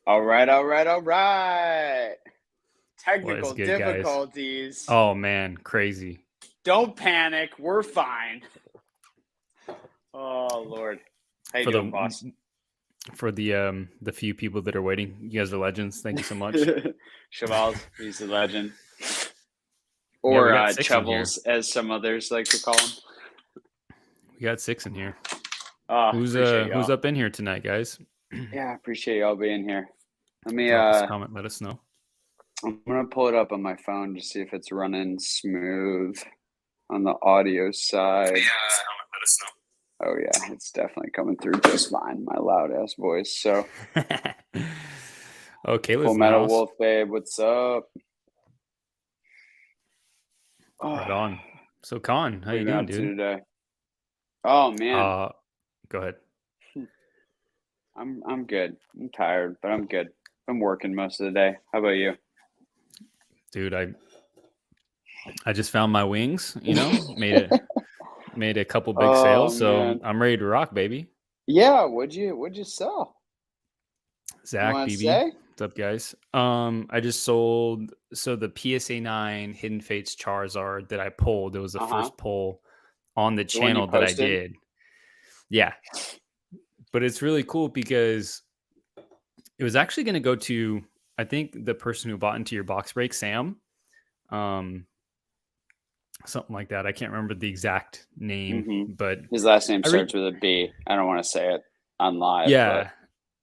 All right, all right, all right. What is Technical good, guys? difficulties. Oh man, crazy. Don't panic. We're fine. Oh Lord. How you For doing, the boss? the few people that are waiting, you guys are legends. Thank you so much. Chevals, he's a legend. Yeah, we Or got six in here. Chevels, as some others like to call him. We got six in here. Who's Appreciate who's y'all. up in here tonight, guys? Yeah, appreciate y'all being here. Let me Drop us a comment. Let us know. I'm gonna pull it up on my phone to see if it's running smooth on the audio side. Let us Oh yeah, it's definitely coming through just fine, my loud ass voice. So know. Okay, Full Kayla's in the Metal house. Wolf Babe, what's up? Right Oh, on. So, Con, how what have you you been doing, up to dude? today? Oh man, Uh, Go ahead, I'm good. I'm tired, but I'm good. I'm working most of the day. How about you? dude. I just found my wings. Made a couple big Oh sales, so man. I'm ready to rock, baby. Yeah, what'd you sell? You Zach, wanna BB, say? what's up, guys? I just sold the PSA 9 Hidden Fates Charizard that I pulled. It was the Uh-huh. first pull on the The one you channel that I posted? did. Yeah, but it's really cool because it was actually going to go to, I think, the person who bought into your box break, Sam, um, something like that. I can't remember the exact name, Mm-hmm. but His last name I read. starts with a B. I don't want to say it on live, but Yeah,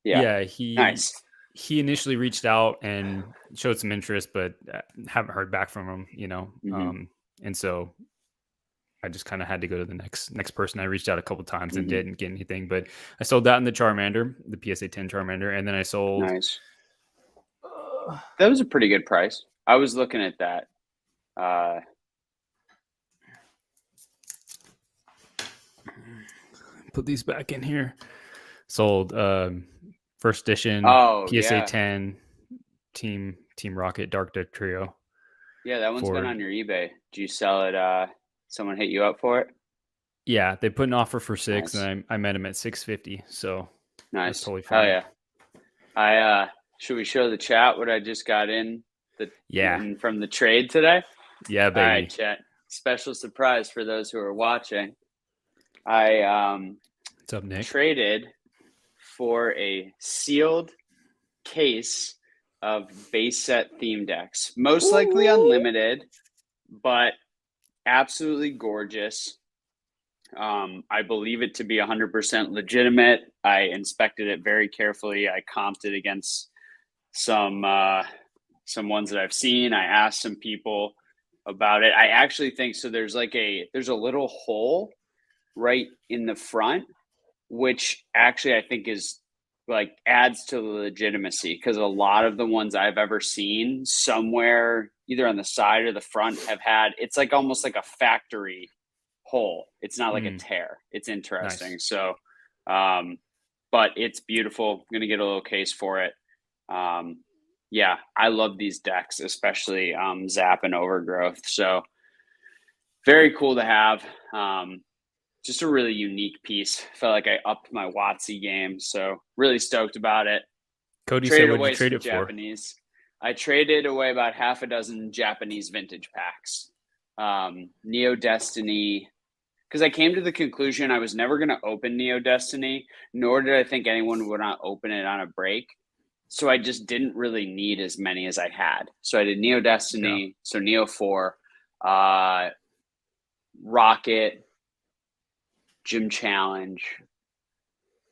yeah. yeah. He Nice. he initially reached out and showed some interest, but haven't heard back from him. Mm-hmm. And so I just kind of had to go to the next person. I reached out a couple times and Mm-hmm. didn't get anything, but I sold that in the Charmander, the PSA 10 Charmander, and then I sold. Nice. That was a pretty good price. I was looking at that. Put these back in here. Sold first edition Oh PSA yeah. 10 Team Rocket Dark Deck Trio Yeah, that one's been for. on your eBay. Did you sell it? Someone hit you up for it? Yeah, they put an offer for six, Nice. and I met him at 650, so that's Nice. totally Hell fine. yeah. I should we show the chat what I just got Yeah, from the trade today? yeah, All right, baby. chat. Special surprise for those who are watching. I What's up, Nick? traded for a sealed case of base set theme decks. Most likely unlimited, but absolutely gorgeous. I believe it to be 100% legitimate. I inspected it very carefully. I comped it against some ones that I've seen. I asked some people about it. I actually think so. There's a little hole right in the front, which actually I think is like adds to the legitimacy because a lot of the ones I've ever seen somewhere either on the side or the front have had it's like almost like a factory hole. It's not like a Mm, tear. It's nice. interesting. So, but it's beautiful. I'm gonna get a little case for it. Um, yeah, I love these decks, especially Zap and Overgrowth. So very cool to have. Just a really unique piece. Felt like I upped my WotC game, so really stoked about it. Cody said, Traded "What'd you away trade some it for?" Japanese. I traded away about half a dozen Japanese vintage packs. Neo Destiny, because I came to the conclusion I was never going to open Neo Destiny, nor did I think anyone would not open it on a break. So I just didn't really need as many as I had. So I did Neo Yeah, Destiny, so Neo 4, uh, Rocket, Gym Challenge,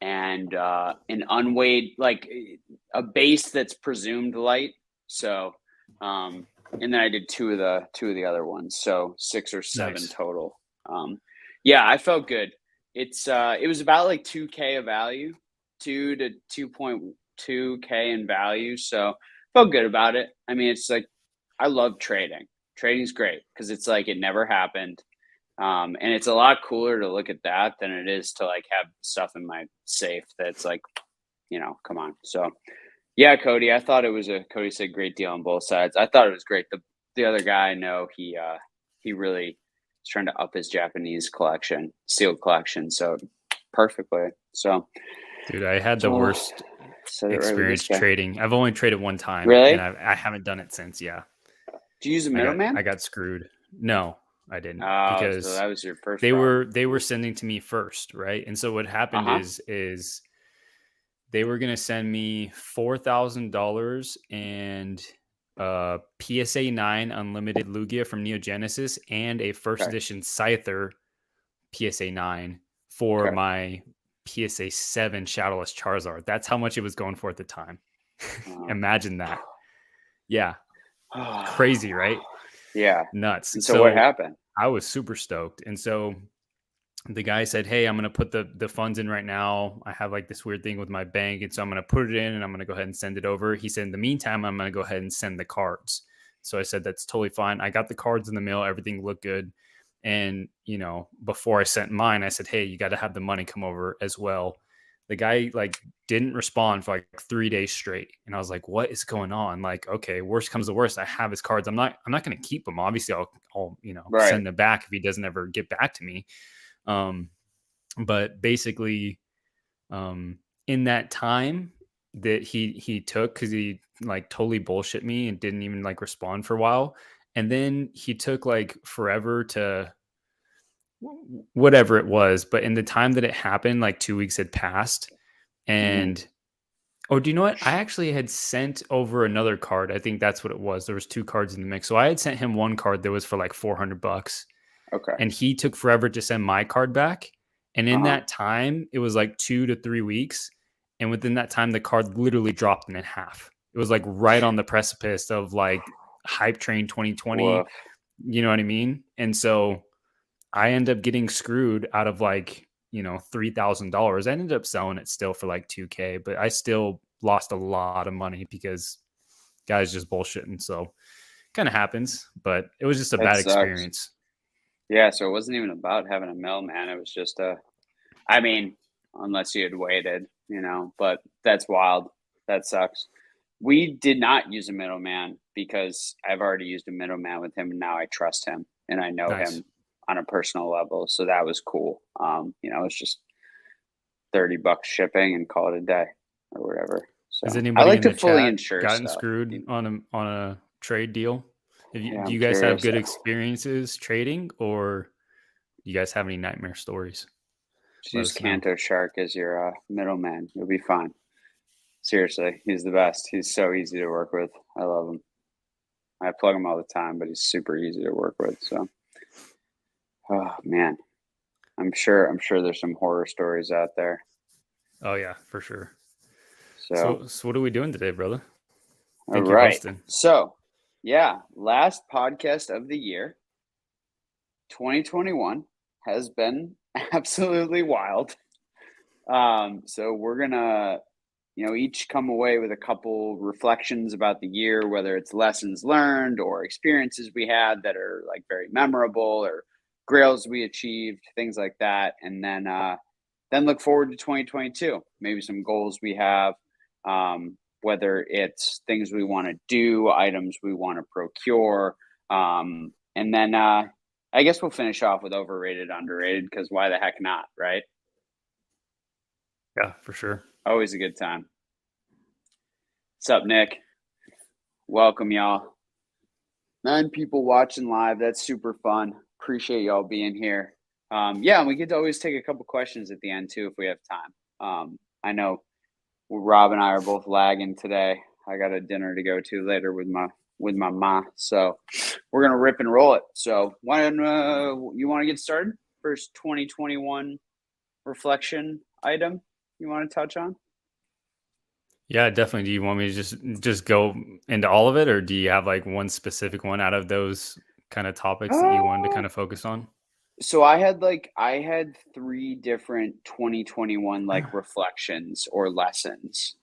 and an unweighed, like a base that's presumed light. So, and then I did two of the other ones, so 6 or 7 nice. total. Yeah, I felt good. It was about like 2K of value, 2 to 2.2K in value, so felt good about it. I mean, it's like I love trading. Trading's great because it's like it never happened. And it's a lot cooler to look at that than it is to like have stuff in my safe that's like, come on. So yeah, Cody, I thought it was Cody said great deal on both sides. I thought it was great. The other guy I know, he really is trying to up his Japanese sealed collection. So perfectly. So Dude, I had the so worst said it right with this experience guy. trading. I've only traded one time, Really? and I haven't done it since. Yeah, Do you use a middleman? I got screwed. No, I didn't, Oh, so because that was your first problem. they were sending to me first, right? And so what happened Uh-huh. is they were gonna send me $4,000 and PSA 9 unlimited Lugia from Neo Genesis and a first Okay. edition Scyther PSA 9 for Okay. my PSA 7 Shadowless Charizard. That's how much it was going for at the time. Imagine that. Yeah. Crazy, right? Yeah. Nuts. And so what So happened? I was super stoked. And so the guy said, "Hey, I'm going to put the funds in right now. I have like this weird thing with my bank. And so I'm going to put it in and I'm going to go ahead and send it over." He said, "In the meantime, I'm going to go ahead and send the cards." So I said, "That's totally fine." I got the cards in the mail. Everything looked good. And, before I sent mine, I said, "Hey, you got to have the money come over as well." The guy like didn't respond for like 3 days straight. And I was like, "What is going on?" Like, okay, worst comes to worst, I have his cards. I'm not going to keep them. Obviously I'll Right. send them back if he doesn't ever get back to me. Um, but basically, in that time that he took, because he like totally bullshit me and didn't even like respond for a while, and then he took like forever to whatever it was. But in the time that it happened, like 2 weeks had passed, Hmm. and oh, do you know what? I actually had sent over another card. I think that's what it was. There was two cards in the mix. So I had sent him one card that was for like $400, Okay. and he took forever to send my card back. And in Uh-huh. that time, it was like 2 to 3 weeks. And within that time, the card literally dropped in half. It was like right on the precipice of like hype train 2020. Woof. You know what I mean? And so I end up getting screwed out of like, $3,000. I ended up selling it still for like 2K, but I still lost a lot of money because guys just bullshitting. So kind of happens, but it was just a That bad sucks. experience. Yeah, so it wasn't even about having a middleman. It was just I mean, unless you had waited, but that's wild. That sucks. We did not use a middleman because I've already used a middleman with him and now I trust him and I know Nice. him on a personal level. So that was cool. It's just $30 shipping and call it a day or whatever. Has So I anybody like in to the fully chat insure gotten stuff. screwed on a trade deal? Yeah, Do I'm you guys have curious. good experiences trading, or do you guys have any nightmare stories? Just Let use us know. Kanto Shark as your middleman. You'll be fine. Seriously, he's the best. He's so easy to work with. I love him. I plug him all the time, but he's super easy to work with. So, oh man, I'm sure there's some horror stories out there. Oh yeah, for sure. So, So what are we doing today, brother? all Think you're right. hosting. So, yeah, last podcast of the year, 2021 has been absolutely wild. So we're gonna each come away with a couple reflections about the year, whether it's lessons learned or experiences we had that are like very memorable or grails we achieved, things like that. And then look forward to 2022, maybe some goals we have, whether it's things we want to do, items we want to procure. And then I guess we'll finish off with overrated, underrated, because why the heck not, right? Yeah, for sure. Always a good time. What's up, Nick? Welcome, y'all. 9 people watching live. That's super fun. Appreciate y'all being here. Yeah, and we get to always take a couple questions at the end too if we have time. I know Rob and I are both lagging today. I got a dinner to go to later with my ma, so we're gonna rip and roll it. So why don't you want to get started? First 2021 reflection item you want to touch on? Yeah, definitely. Do you want me to just go into all of it, or do you have like one specific one out of those kind of topics that you wanted to Uh, kind of focus on? so I had 3 different 2021 like reflections or lessons.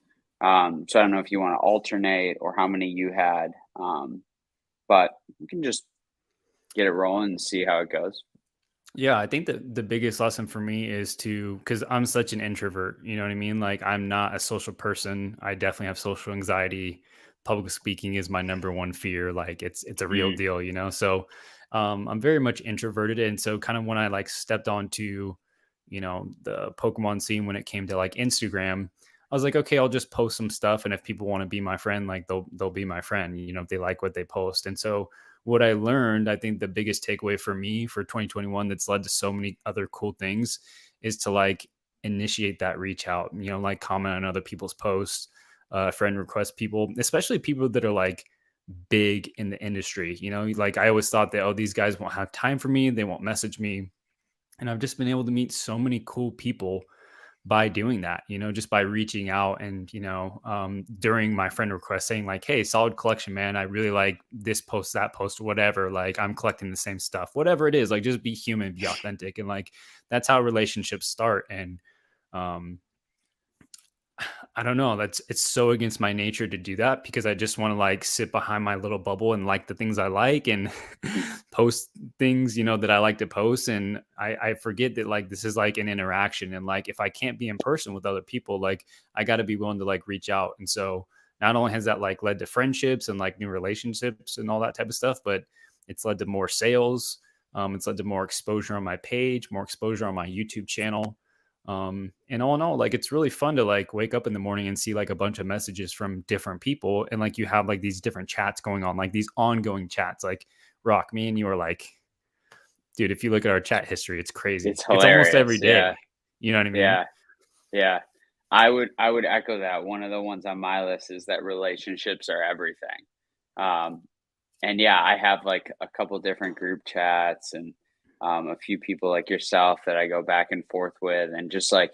So I don't know if you want to alternate or how many you had. But we can just get it rolling and see how it goes. Yeah, I think that the biggest lesson for me is because I'm such an introvert, you know what I mean? Like, I'm not a social person. I definitely have social anxiety. Public speaking is my number one fear. Like, it's a real Mm, deal, you know? So, I'm very much introverted. And so kind of when I like stepped onto, the Pokemon scene when it came to like Instagram, I was like, okay, I'll just post some stuff, and if people want to be my friend, like they'll be my friend, if they like what they post. And so what I learned, I think the biggest takeaway for me for 2021 that's led to so many other cool things is to like initiate that reach out, like comment on other people's posts, friend request people, especially people that are like big in the industry. Like I always thought that, oh, these guys won't have time for me, they won't message me. And I've just been able to meet so many cool people by doing that, just by reaching out and, during my friend request saying like, hey, solid collection, man. I really like this post, that post, whatever. Like I'm collecting the same stuff, whatever it is, like just be human, be authentic. And like, that's how relationships start. And, um, I don't know. It's so against my nature to do that because I just want to like sit behind my little bubble and like the things I like and post things, that I like to post. And I forget that like this is like an interaction. And like if I can't be in person with other people, like I got to be willing to like reach out. And so not only has that like led to friendships and like new relationships and all that type of stuff, but it's led to more sales. It's led to more exposure on my page, more exposure on my YouTube channel. And all in all, like it's really fun to like wake up in the morning and see like a bunch of messages from different people, and like you have like these different chats going on, like these ongoing chats. Like Rock, me and you are like, dude, if you look at our chat history, it's crazy. It's It's almost hilarious. every day. Yeah. You know what I mean? Yeah. Yeah. I would echo that. One of the ones on my list is that relationships are everything. Um, and yeah, I have like a couple different group chats and a few people like yourself that I go back and forth with, and just like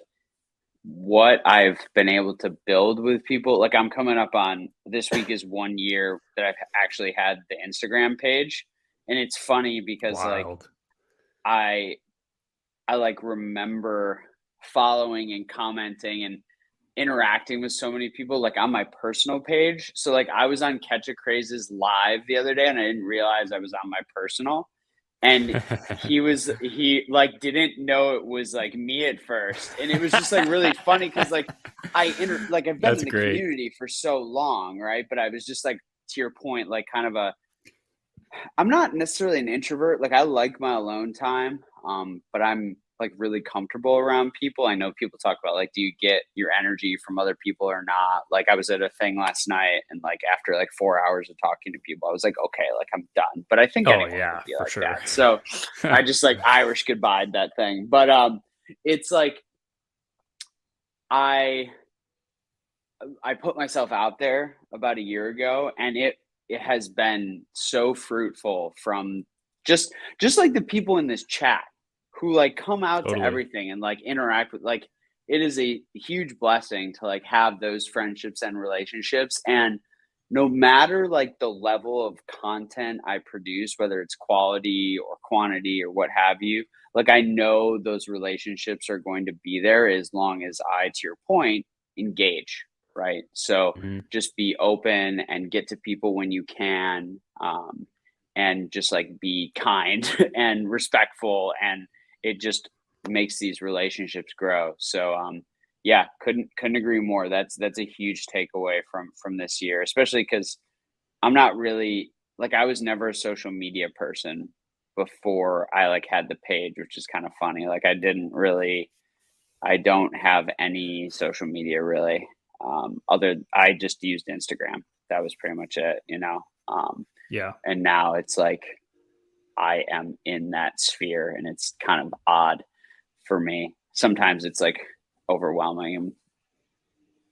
what I've been able to build with people. Like I'm coming up on this week is 1 year that I've actually had the Instagram page, and it's funny because like Wild. I I like remember following and commenting and interacting with so many people like on my personal page. So like I was on Catch a Craze's live the other day and I didn't realize I was on my personal. And he like didn't know it was like me at first. And it was just like really funny because like like I've been That's in the great. community for so long, right? But I was just like to your point, like kind of I'm not necessarily an introvert. Like I like my alone time, but I'm like really comfortable around people. I know people talk about like, do you get your energy from other people or not? Like I was at a thing last night, and like after like 4 hours of talking to people, I was like, okay, like I'm done. But I think Oh anyone would yeah, be for like sure. that. So I just like Irish goodbye that thing. But it's like I I put myself out there about a year ago, and it has been so fruitful from just like the people in this chat who like come out to Totally. everything and like interact with like it is a huge blessing to like have those friendships and relationships. And no matter like the level of content I produce, whether it's quality or quantity or what have you, like I know those relationships are going to be there as long as I, to your point, engage, right? So Mhm. just be open and get to people when you can, and just like be kind and respectful, and it just makes these relationships grow. So yeah, couldn't agree more. That's a huge takeaway from this year, especially because I'm not really like I was never a social media person before I like had the page, which is kind of funny. Like I don't have any social media really. Other I just used Instagram. That was pretty much it. Yeah. And now it's like I am in that sphere, and it's kind of odd for me. Sometimes it's like overwhelming and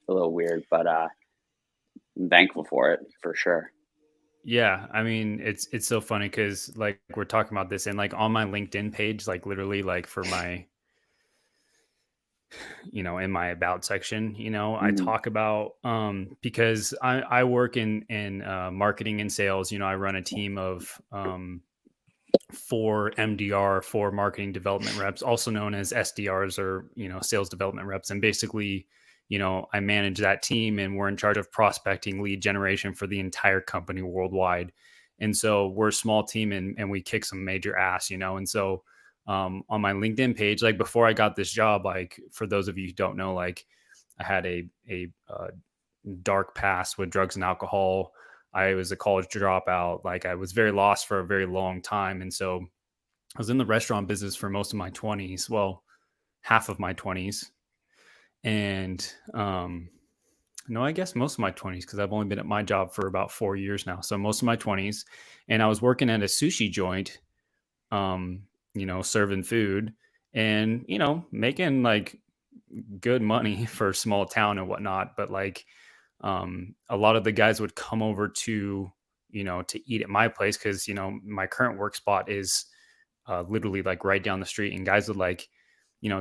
a little weird, but I'm thankful for it for sure. Yeah, I mean, it's so funny because like we're talking about this and like on my LinkedIn page, like literally like for my, in my about section, I Mhm. talk about because I work in marketing and sales. I run a team of 4 MDR, 4 marketing development reps, also known as SDRs, or sales development reps. And basically, I manage that team, and we're in charge of prospecting, lead generation for the entire company worldwide. And so we're a small team, and we kick some major ass. And so on my LinkedIn page, like before I got this job, like for those of you who don't know, like I had a dark past with drugs and alcohol. I was a college dropout. Like I was very lost for a very long time. And so I was in the restaurant business for most of my 20s. Well, half of my 20s. And No, I guess most of my 20s because I've only been at my job for about 4 years now. So most of my 20s, and I was working at a sushi joint, um, serving food and making like good money for a small town and whatnot. But like, a lot of the guys would come over to eat at my place because my current work spot is literally like right down the street, and guys would like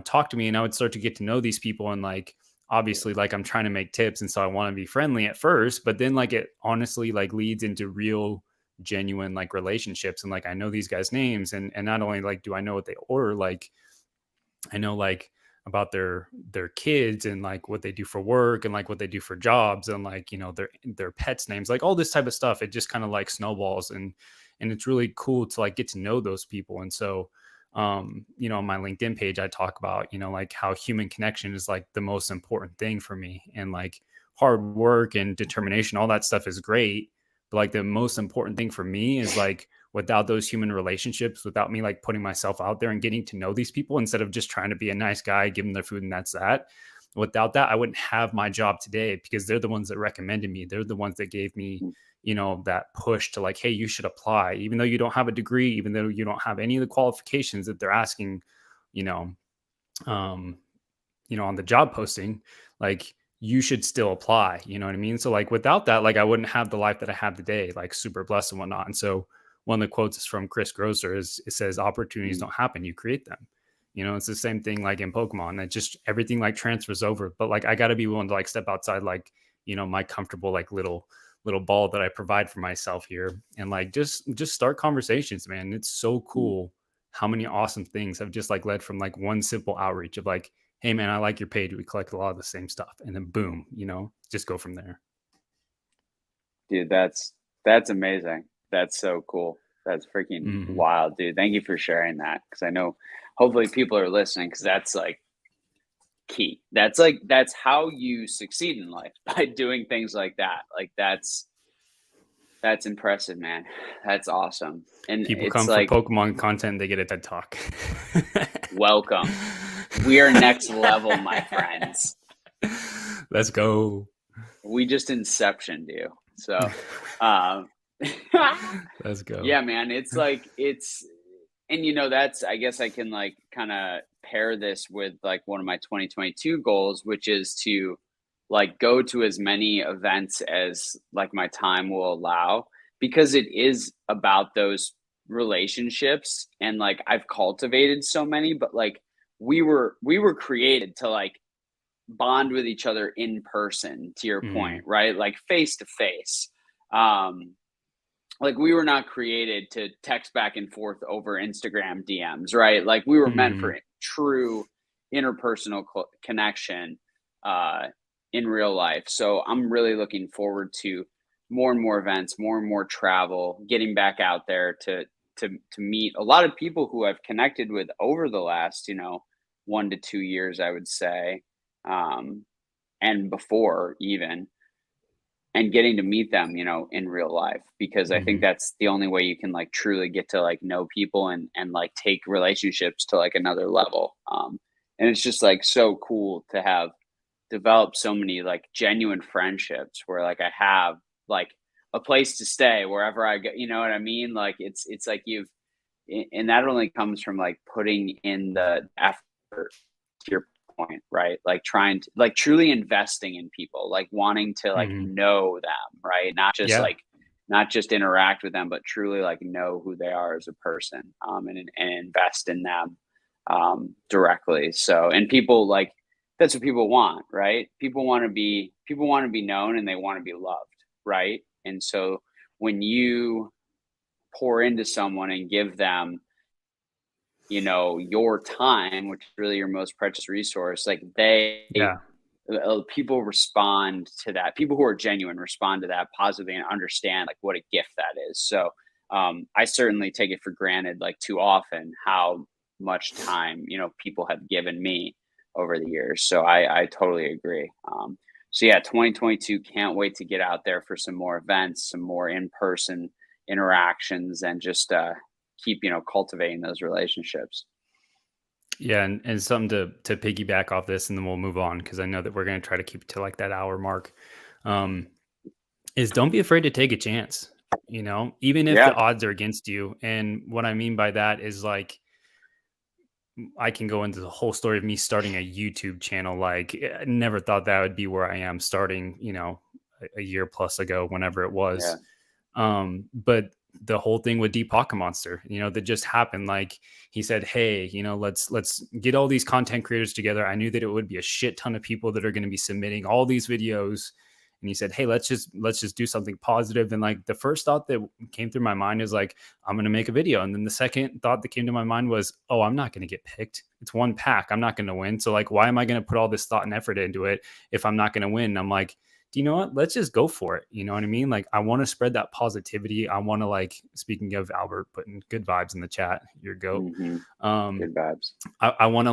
talk to me, and I would start to get to know these people, and like obviously like I'm trying to make tips, and so I want to be friendly at first, but then like it honestly like leads into real genuine like relationships, and like I know these guys names, and not only like do I know what they order, like I know like about their kids and like what they do for work and like what they do for jobs, and like their pets names, like all this type of stuff. It just kind of like snowballs, and it's really cool to like get to know those people. And so on my LinkedIn page I talk about like how human connection is like the most important thing for me, and like hard work and determination, all that stuff is great, but like the most important thing for me is like without those human relationships, without me like putting myself out there and getting to know these people instead of just trying to be a nice guy, give them their food and that's that. Without that, I wouldn't have my job today because they're the ones that recommended me. They're the ones that gave me, that push to like, hey, you should apply, even though you don't have a degree, even though you don't have any of the qualifications that they're asking, you know, um, on the job posting, like you should still apply, you know what I mean? So like without that, like I wouldn't have the life that I have today, like super blessed and whatnot. And so one of the quotes is from Chris Grosser, is it says opportunities don't happen, you create them. It's the same thing like in Pokemon. That just everything like transfers over. But like I gotta be willing to like step outside like, my comfortable like little ball that I provide for myself here, and like just start conversations, man. It's so cool how many awesome things have just like led from like one simple outreach of like, hey man, I like your page, we collect a lot of the same stuff, and then boom, just go from there. Dude, that's amazing. That's so cool. That's freaking Hmm. wild, dude. Thank you for sharing that, because I know hopefully people are listening, because that's like key. That's how you succeed in life, by doing things like that. Like that's impressive, man. That's awesome. And People it's come for like, Pokemon content, they get a TED talk. welcome. We are next level, my friends. Let's go. We just inceptioned you. So um Let's go. yeah, man, it's like and that's, I guess I can like kind of pair this with like one of my 2022 goals, which is to like go to as many events as like my time will allow, because it is about those relationships, and like I've cultivated so many, but like we were created to like bond with each other in person, to your point, Hmm. right? Like face to face. Um like we were not created to text back and forth over Instagram DMs, right? Like we were meant Hmm. for true interpersonal connection uh, in real life. So I'm really looking forward to more and more events, more and more travel, getting back out there to meet a lot of people who I've connected with over the last 1 to 2 years, I would say, um, and before even, and getting to meet them, in real life, because I think Hmm. that's the only way you can like truly get to like know people, and like take relationships to like another level. And it's just like so cool to have developed so many like genuine friendships, where like I have like a place to stay wherever I go. You know what I mean? Like it's like and that only comes from like putting in the effort, to your point, right? Like trying to like truly investing in people, like wanting to like Hmm. know them, right? Yeah. Not just interact with them, but truly like know who they are as a person, and invest in them directly. So, and people like, that's what people want, right? People want to be known, and they want to be loved, right? And so when you pour into someone and give them your time, which is really your most precious resource, like Yeah. people respond to that. People who are genuine respond to that positively, and understand like what a gift that is. So I certainly take it for granted, like too often, how much time people have given me over the years. So I totally agree. So yeah, 2022, can't wait to get out there for some more events, some more in-person interactions, and just keep cultivating those relationships. Yeah, and something to piggyback off this, and then we'll move on because I know that we're going to try to keep it to like that hour mark. is don't be afraid to take a chance, even if the Yeah. odds are against you. And what I mean by that is, like, I can go into the whole story of me starting a YouTube channel. Like, I never thought that would be where I am starting, a year plus ago, whenever it was. Yeah. But the whole thing with Deep Pocket Monster, that just happened. Like, he said, hey, let's get all these content creators together. I knew that it would be a shit ton of people that are going to be submitting all these videos. And he said, hey, let's just do something positive. And like, the first thought that came through my mind is like, I'm going to make a video. And then the second thought that came to my mind was, oh, I'm not going to get picked. It's one pack. I'm not going to win. So like, why am I going to put all this thought and effort into it if I'm not going to win? And I'm like, do you know what? Let's just go for it. You know what I mean? Like, I want to spread that positivity. I want to, like, speaking of Albert putting good vibes in the chat, your goat. Good vibes. I want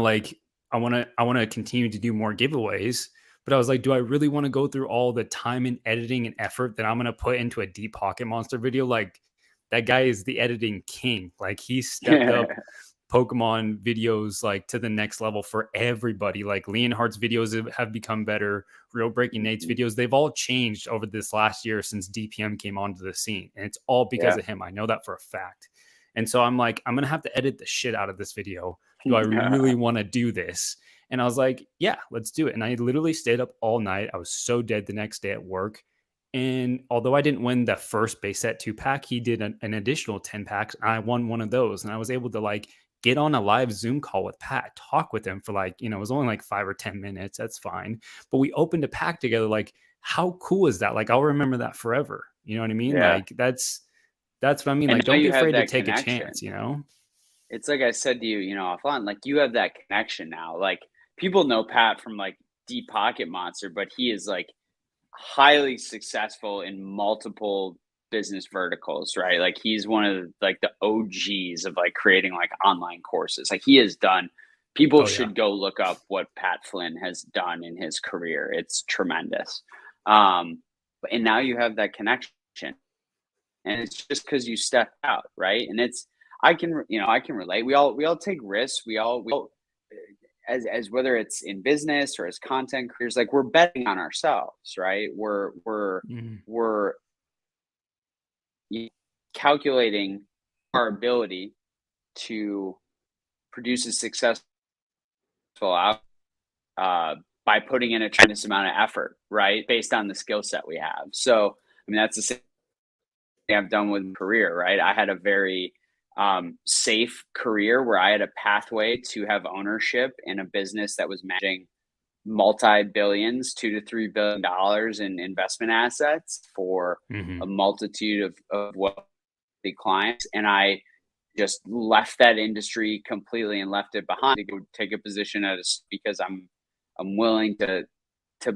to continue to do more giveaways, but I was like, do I really want to go through all the time and editing and effort that I'm going to put into a Deep Pocket Monster video? Like, that guy is the editing king. Like, he stepped up Pokemon videos like to the next level for everybody. Like, Leonhardt's videos have become better. Real Breaking Nate's videos, they've all changed over this last year since DPM came onto the scene, and it's all because of him. I know that for a fact. And so I'm like, I'm gonna have to edit the shit out of this video. Do I really want to do this? And I was like, yeah, let's do it. And I literally stayed up all night. I was so dead the next day at work. And although I didn't win the first base set 2-pack, he did an additional 10 packs. I won one of those, and I was able to like get on a live Zoom call with Pat, talk with him for like, it was only like 5 or 10 minutes. That's fine. But we opened a pack together. Like, how cool is that? Like, I'll remember that forever. You know what I mean? Yeah. Like, that's what I mean. And like, don't be afraid to take connection. a chance, It's like I said to you, offline, like, you have that connection now. Like, people know Pat from like Deep Pocket Monster, but he is like highly successful in multiple business verticals, right? Like, he's one of like the OGs of like creating like online courses. Like, he has done, people should go look up what Pat Flynn has done in his career. It's tremendous. And now you have that connection, and it's just because you step out, right? And it's, I can relate. We all take risks. We all as whether it's in business or as content creators, like, we're betting on ourselves, right? We're calculating our ability to produce a successful out by putting in a tremendous amount of effort, right? Based on the skill set we have. So, I mean, that's the same thing I've done with my career, right? I had a very safe career where I had a pathway to have ownership in a business that was managing multi-billions, $2 to $3 billion in investment assets for a multitude of wealthy clients. And I just left that industry completely and left it behind to go take a position because I'm willing to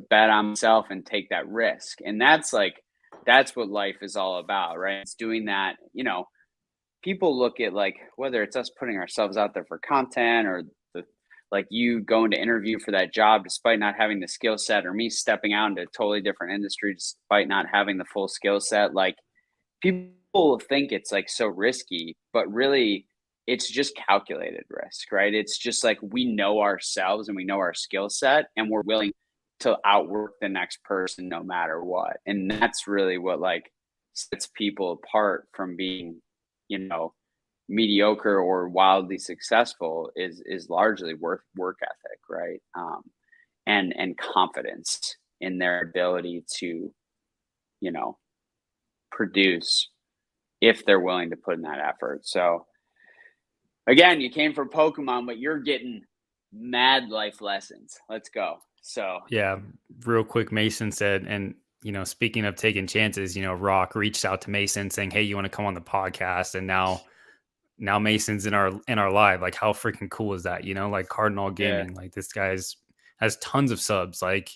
bet on myself and take that risk. And that's what life is all about, right? It's doing that. People look at, like, whether it's us putting ourselves out there for content, or like you going to interview for that job despite not having the skill set, or me stepping out into a totally different industry despite not having the full skill set. Like, people think it's like so risky, but really it's just calculated risk, right? It's just like, we know ourselves and we know our skill set, and we're willing to outwork the next person no matter what. And that's really what like sets people apart from being, mediocre or wildly successful, is largely work ethic, right? And confidence in their ability to, produce if they're willing to put in that effort. So again, you came from Pokemon, but you're getting mad life lessons. Let's go. So yeah, real quick, Mason said, and speaking of taking chances, Rock reached out to Mason saying, hey, you want to come on the podcast? And now Mason's in our live. Like, how freaking cool is that? Like, Cardinal Gaming, like, this has tons of subs. Like,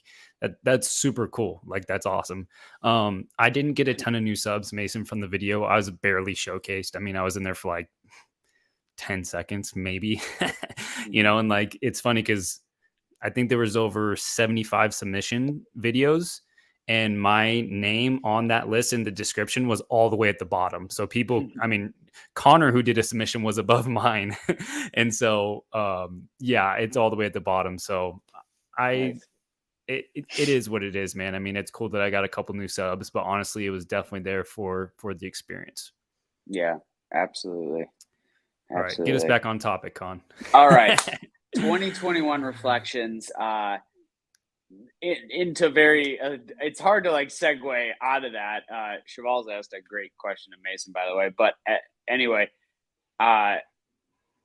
that's super cool. Like, that's awesome. I didn't get a ton of new subs, Mason, from the video. I was barely showcased. I mean, I was in there for like 10 seconds, maybe, and like, it's funny because I think there was over 75 submission videos, and my name on that list in the description was all the way at the bottom. So people, I mean, Connor, who did a submission, was above mine. And so, yeah, it's all the way at the bottom. So nice. it is what it is, man. I mean, it's cool that I got a couple new subs, but honestly, it was definitely there for the experience. Yeah, absolutely. All right, get us Absolutely. back on topic, Con. All right. 2021 reflections. Into very it's hard to like segue out of that. Cheval's asked a great question to Mason, by the way, but anyway, uh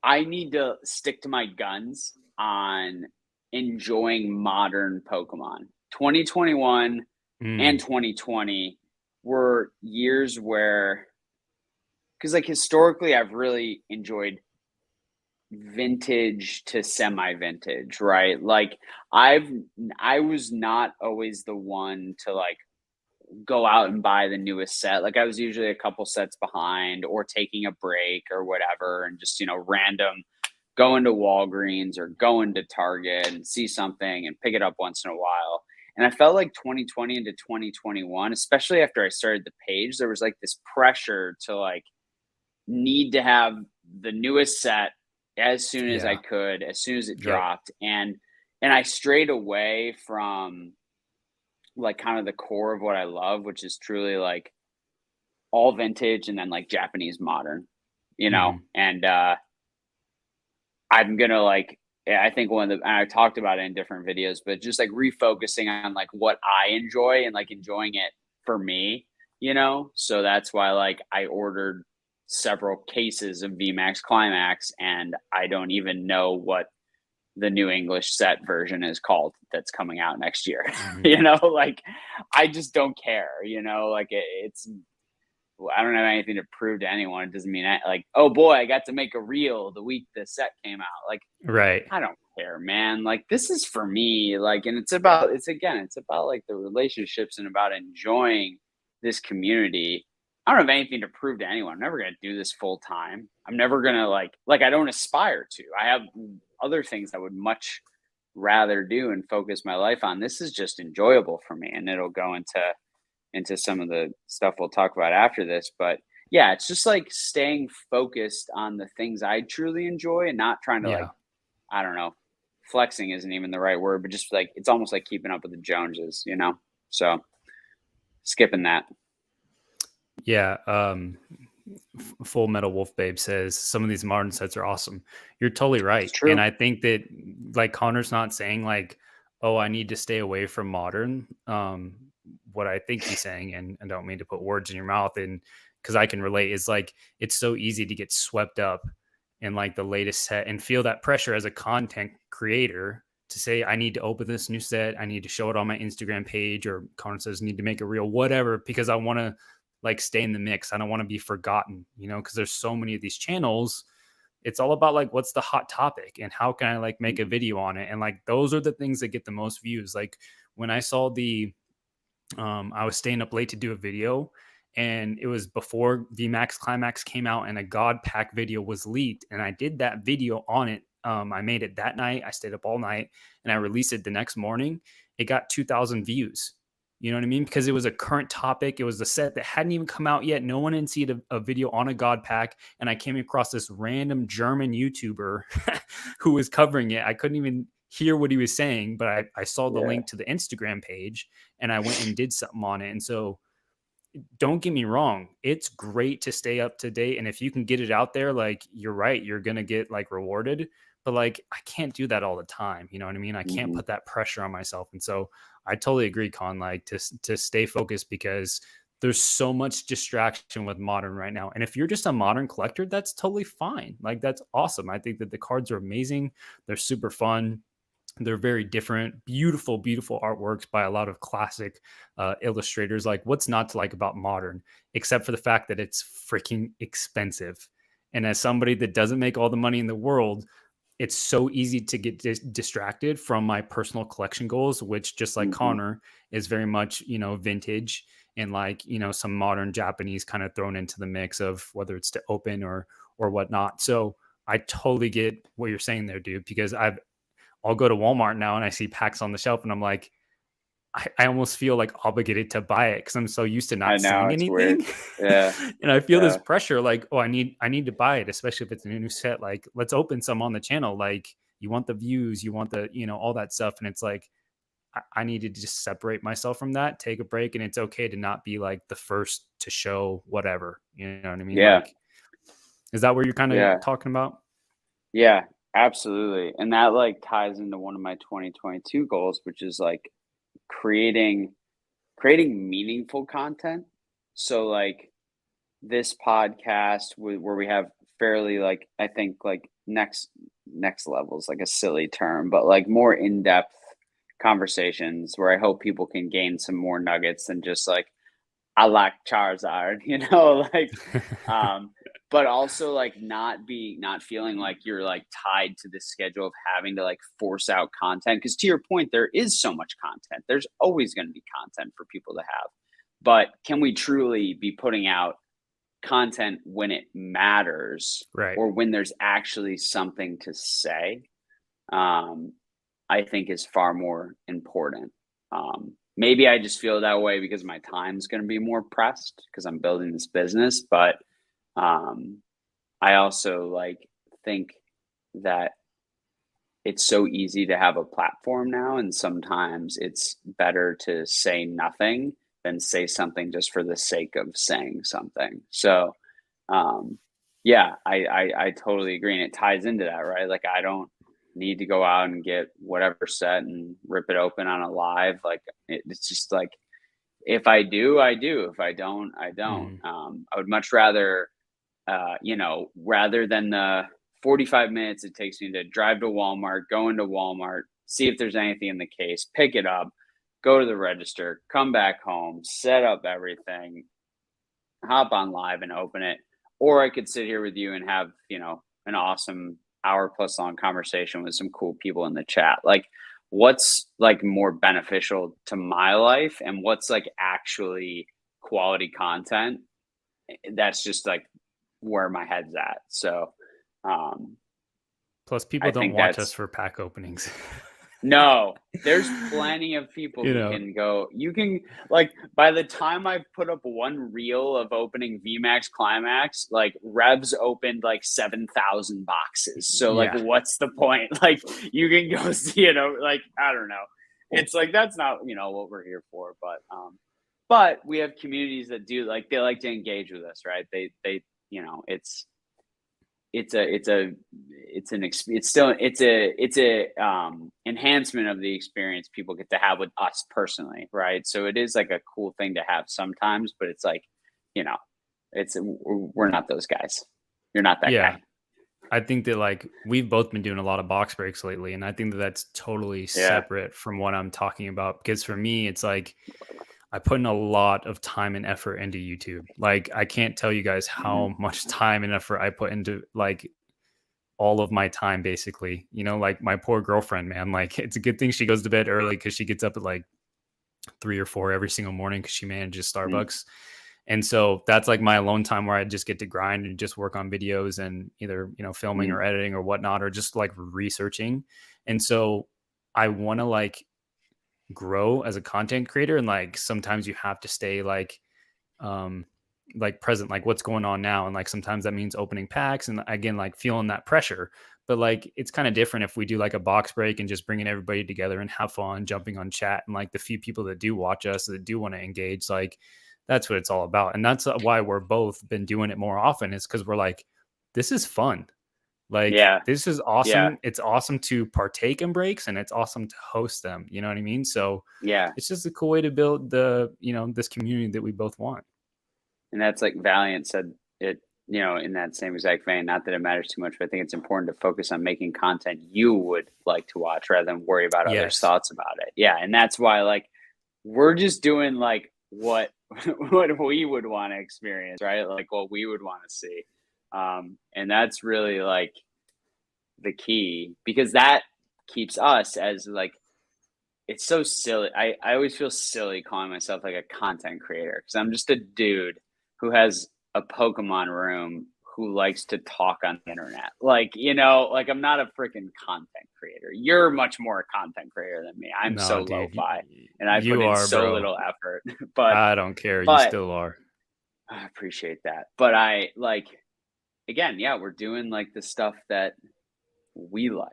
I need to stick to my guns on enjoying modern Pokemon. 2021 and Mm, 2020 were years where, because like historically I've really enjoyed vintage to semi-vintage, right? Like I've I was not always the one to like go out and buy the newest set. Like I was usually a couple sets behind or taking a break or whatever and just, random going to Walgreens or going to Target and see something and pick it up once in a while. And I felt like 2020 into 2021, especially after I started the page, there was like this pressure to like need to have the newest set as soon as I yeah. could, as soon as it Yep. dropped. And I strayed away from like kind of the core of what I love, which is truly like all vintage and then like Japanese modern, Hmm. And I'm gonna like I think one of the and I talked about it in different videos, but just like refocusing on like what I enjoy and like enjoying it for me. So that's why like I ordered several cases of VMAX Climax and I don't even know what the new English set version is called that's coming out next year. Hmm. Like I just don't care, like it's I don't have anything to prove to anyone. It doesn't mean like, oh boy, I got to make a reel the week the set came out. Like, Right. I don't care, man. Like, this is for me. Like, and it's about like the relationships and about enjoying this community. I don't have anything to prove to anyone. I'm never gonna do this full time. I'm never gonna like I don't aspire to. I have other things I would much rather do and focus my life on. This is just enjoyable for me, and it'll go into some of the stuff we'll talk about after this. But yeah, it's just like staying focused on the things I truly enjoy and not trying to like, Yeah. I don't know, flexing isn't even the right word, but just like it's almost like keeping up with the Joneses. So skipping that. Yeah. Full Metal Wolf Babe says some of these modern sets are awesome. You're totally It's right. And true. I think that like Connor's not saying like, oh, I need to stay away from modern. What I think he's saying, and I don't mean to put words in your mouth, and because I can relate, is like it's so easy to get swept up in like the latest set and feel that pressure as a content creator to say, I need to open this new set, I need to show it on my Instagram page, or Connor says need to make a reel, whatever, because I want to like stay in the mix. I don't want to be forgotten, because there's so many of these channels. It's all about like what's the hot topic and how can I like make a video on it. And like those are the things that get the most views. Like when I saw I was staying up late to do a video and it was before VMAX Climax came out and a God Pack video was leaked. And I did that video on it. I made it that night. I stayed up all night and I released it the next morning. It got 2,000 views. You know what I mean? Because it was a current topic. It was the set that hadn't even come out yet. No one had seen a video on a God Pack. And I came across this random German YouTuber who was covering it. I couldn't even hear what he was saying, but I saw the Yeah. link to the Instagram page and I went and did something on it. And so don't get me wrong, it's great to stay up to date. And if you can get it out there, like you're right, you're gonna get like rewarded. But like I can't do that all the time. You know what I mean? I can't Hmm. put that pressure on myself. And so I totally agree, Con, like to stay focused because there's so much distraction with modern right now. And if you're just a modern collector, that's totally fine. Like that's awesome. I think that the cards are amazing. They're super fun. They're very different, beautiful, beautiful artworks by a lot of classic illustrators. Like, what's not to like about modern, except for the fact that it's freaking expensive. And as somebody that doesn't make all the money in the world, it's so easy to get distracted from my personal collection goals, which just like Hmm. Connor is very much, vintage and like, some modern Japanese kind of thrown into the mix of whether it's to open or whatnot. So I totally get what you're saying there, dude, because I'll go to Walmart now and I see packs on the shelf and I'm like, I almost feel like obligated to buy it because I'm so used to I not know saying it's weird. anything. Yeah. And I feel this Yeah. pressure like, oh, I need to buy it, especially if it's a new set. Like, let's open some on the channel. Like, you want the views, you want the, all that stuff. And it's like, I need to just separate myself from that, take a break, and it's okay to not be like the first to show whatever. You know what I mean? Yeah. Like, is that what you're kind of Yeah. talking about? Yeah, absolutely. And that like ties into one of my 2022 goals, which is like creating meaningful content. So like this podcast where we have fairly like I think like next level is like a silly term, but like more in-depth conversations where I hope people can gain some more nuggets than just like I like Charizard, like um but also like not feeling like you're like tied to the schedule of having to like force out content because to your point there is so much content. There's always going to be content for people to have. But can we truly be putting out content when it matters Right. or when there's actually something to say? I think is far more important. Maybe I just feel that way because my time's going to be more pressed because I'm building this business. But I also like think that it's so easy to have a platform now, and sometimes it's better to say nothing than say something just for the sake of saying something. So, yeah, I totally agree, and it ties into that, right? Like I don't need to go out and get whatever set and rip it open on a live. Like it's just like if I do, I do. If I don't, I don't. Mhm. I would much rather, rather than the 45 minutes it takes me to drive to Walmart, go into Walmart, see if there's anything in the case, pick it up, go to the register, come back home, set up everything, hop on live and open it. Or I could sit here with you and have, an awesome hour plus long conversation with some cool people in the chat. Like, what's like more beneficial to my life and what's like actually quality content? That's just like where my head's at. So, Plus, people I don't think watch us that's for pack openings. no, there's plenty of people You who know? can go. You can like by the time I've put up one reel of opening VMAX Climax, like Revs opened like 7,000 boxes. So like, Yeah. what's the point? Like, you can go see, like I don't know. It's like that's not what we're here for. But we have communities that do like they like to engage with us, right? They it's a enhancement of the experience people get to have with us personally, right? So it is like a cool thing to have sometimes, but it's like you know we're not those guys. You're not that Yeah. guy. I think that like we've both been doing a lot of box breaks lately, and I think that that's totally Yeah. separate from what I'm talking about. Because for me, it's like I put in a lot of time and effort into YouTube. Like I can't tell you guys Mhm. how much time and effort I put into like all of my time, basically. Like my poor girlfriend, man. Like it's a good thing she goes to bed early because she gets up at like 3 or 4 every single morning because she manages Mhm. Starbucks. And so that's like my alone time where I just get to grind and just work on videos and either, filming Mhm. or editing or whatnot, or just like researching. And so I want to like grow as a content creator. And like sometimes you have to stay um, like present, like what's going on now. And like sometimes that means opening packs and again, like feeling that pressure. But like it's kind of different if we do like a box break and just bringing everybody together and have fun, jumping on chat. And like the few people that do watch us, that do want to engage, like that's what it's all about. And that's why we're both been doing it more often, is because we're like, this is fun. Like Yeah. this is Yeah. awesome. It's awesome to partake in breaks and it's awesome to host them. You know what I mean? So Yeah. it's just a cool way to build this community that we both want. And that's like Valiant said it, in that same exact vein. Not that it matters too much, but I think it's important to focus on making content you would like to watch rather than worry about others' Yes. thoughts about it. Yeah. And that's why like we're just doing like what what we would want to experience, right? Like what we would want to see. And that's really like the key because that keeps us as like it's so silly. I always feel silly calling myself like a content creator because I'm just a dude who has a Pokemon room who likes to talk on the internet. Like, like I'm not a freaking content creator. You're much more a content creator than me. I'm No, so dude. lo-fi and I put You in are, so bro. little effort. But I don't care. You but still are. I appreciate that. But I like again, yeah, we're doing like the stuff that we like,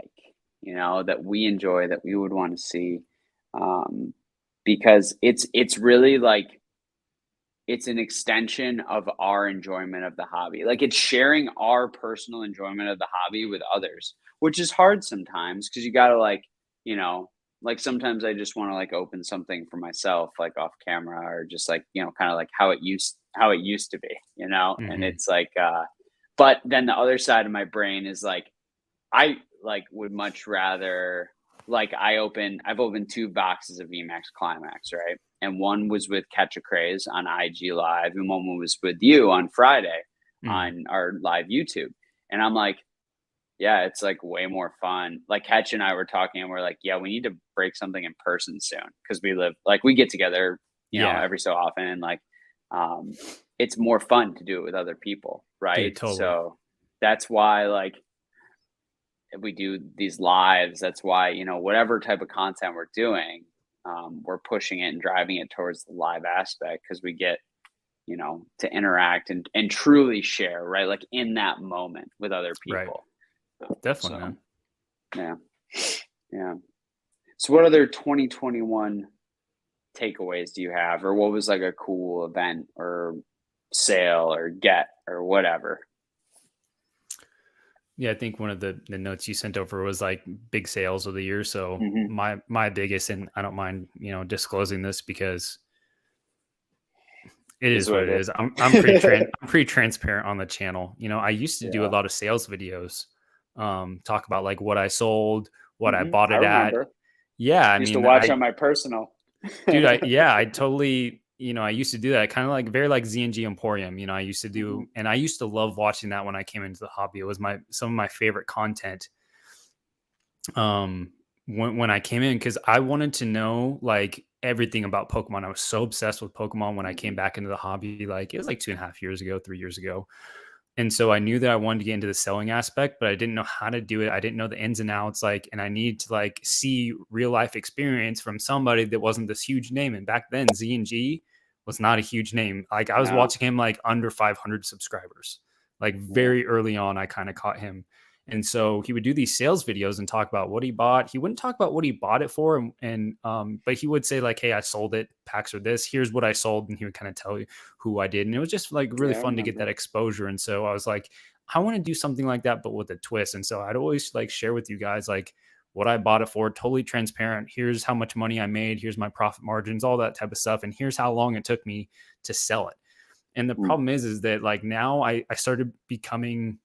that we enjoy, that we would want to see. because it's really like it's an extension of our enjoyment of the hobby. Like it's sharing our personal enjoyment of the hobby with others, which is hard sometimes because you got to like, you know, like sometimes I just want to like open something for myself, like off camera or just like, you know, kind of like how it used to be, you know? And Mm-hmm. it's like, but then the other side of my brain is like, I like would much rather like I've opened 2 boxes of VMAX Climax, right? And one was with Catch a Craze on IG Live, and one was with you on Friday Mm-hmm. on our live YouTube. And I'm like, yeah, it's like way more fun. Like Catch and I were talking, and we're like, yeah, we need to break something in person soon because we live like we get together, you know, Yeah, every so often, and like, um, it's more fun to do it with other people, dude, right? totally. So that's why like we do these lives. That's why, you know, whatever type of content we're doing, we're pushing it and driving it towards the live aspect because we get, you know, to interact and truly share, right? Like in that moment with other Right. people. Definitely, So, man. yeah. Yeah. So, what other 2021 takeaways do you have? Or what was like a cool event or sale or get or whatever? Yeah, I think one of the notes you sent over was like big sales of the year. So Hmm. my biggest, and I don't mind, you know, disclosing this because it Is is what what it it is. is. I'm pretty transparent on the channel. You know, I used to do a Yeah. lot of sales videos, talk about like what I sold, what I Hmm. bought I it at. remember. Yeah, I Used to mean, watch on my personal. dude, I totally, you know, I used to do that kind of like very like ZNG Emporium. You know, I used to do, Mhm. and I used to love watching that when I came into the hobby. It was some of my favorite content um when I came in because I wanted to know like everything about Pokemon. I was so obsessed with Pokemon when I came Mhm. back into the hobby. Like it was like 2.5 years ago, 3 years ago. And so I knew that I wanted to get into the selling aspect, but I didn't know how to do it. I didn't know the ins and outs. Like, and I needed to like see real life experience from somebody that wasn't this huge name. And back then, Z and G was not a huge name. Like I was No. watching him like under 500 subscribers. Like Yeah. very early on, I kind of caught him. And so he would do these sales videos and talk about what he bought. He wouldn't talk about what he bought it for, but he would say like, "Hey, I sold it. Packs are this. Here's what I sold," and he would kind of tell you who I did. And it was just like really Yeah, I fun to get that remember. exposure. And so I was like, I want to do something like that, but with a twist. And so I'd always like share with you guys like what I bought it for, totally transparent. Here's how much money I made. Here's my profit margins, all that type of stuff. And here's how long it took me to sell it. And the Mm. problem is that like now I started becoming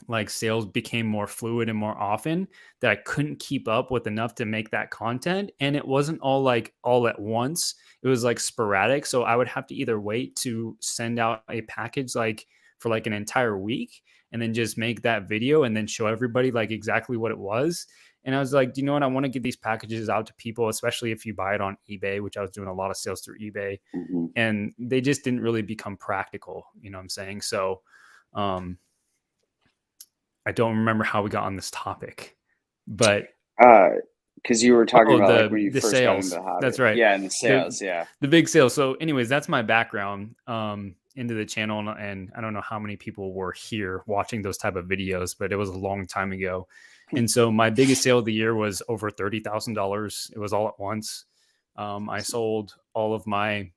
like sales became more fluid and more often that I couldn't keep up with enough to make that content. And it wasn't all like all at once. It was like sporadic. So I would have to either wait to send out a package like for like an entire week and then just make that video and then show everybody like exactly what it was. And I was like, do you know what? I want to get these packages out to people, especially if you buy it on eBay, which I was doing a lot of sales through eBay. Mhm. And they just didn't really become practical. You know what I'm saying? So, um, I don't remember how we got on this topic, but Uh, because you were talking oh, about like when you the first got into sales. the hobby. That's right. Yeah, and the The sales, yeah. the big sales. So, anyways, that's my background into the channel, and I don't know how many people were here watching those type of videos, but it was a long time ago. And so, my biggest sale of the year was over $30,000. It was all at once. I sold all of my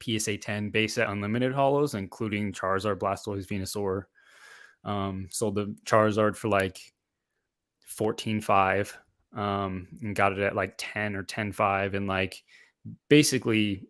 PSA 10 base set unlimited hollows, including Charizard, Blastoise, Venusaur. Sold the Charizard for like 14.5 and got it at like 10 or 10.5 and like basically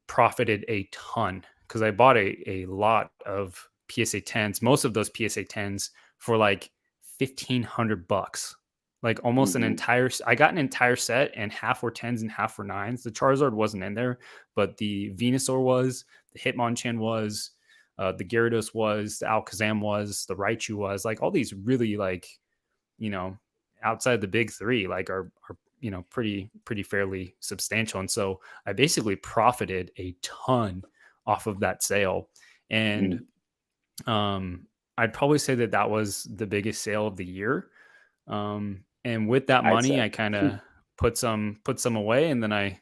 profited a ton because I bought a lot of PSA 10s, most of those PSA 10s for like $1,500, like almost an Mhm. entire, I got an entire set and half were 10s and half were 9s. The Charizard wasn't in there, but the Venusaur was, the Hitmonchan was, the Gyarados was, the Alakazam was, the Raichu was, like all these really like, you know, outside the big three, like are you know pretty fairly substantial. And so I basically profited a ton off of that sale. And Mhm. I'd probably say that that was the biggest sale of the year. And with that I'd money, say. I kind of put some away, and then I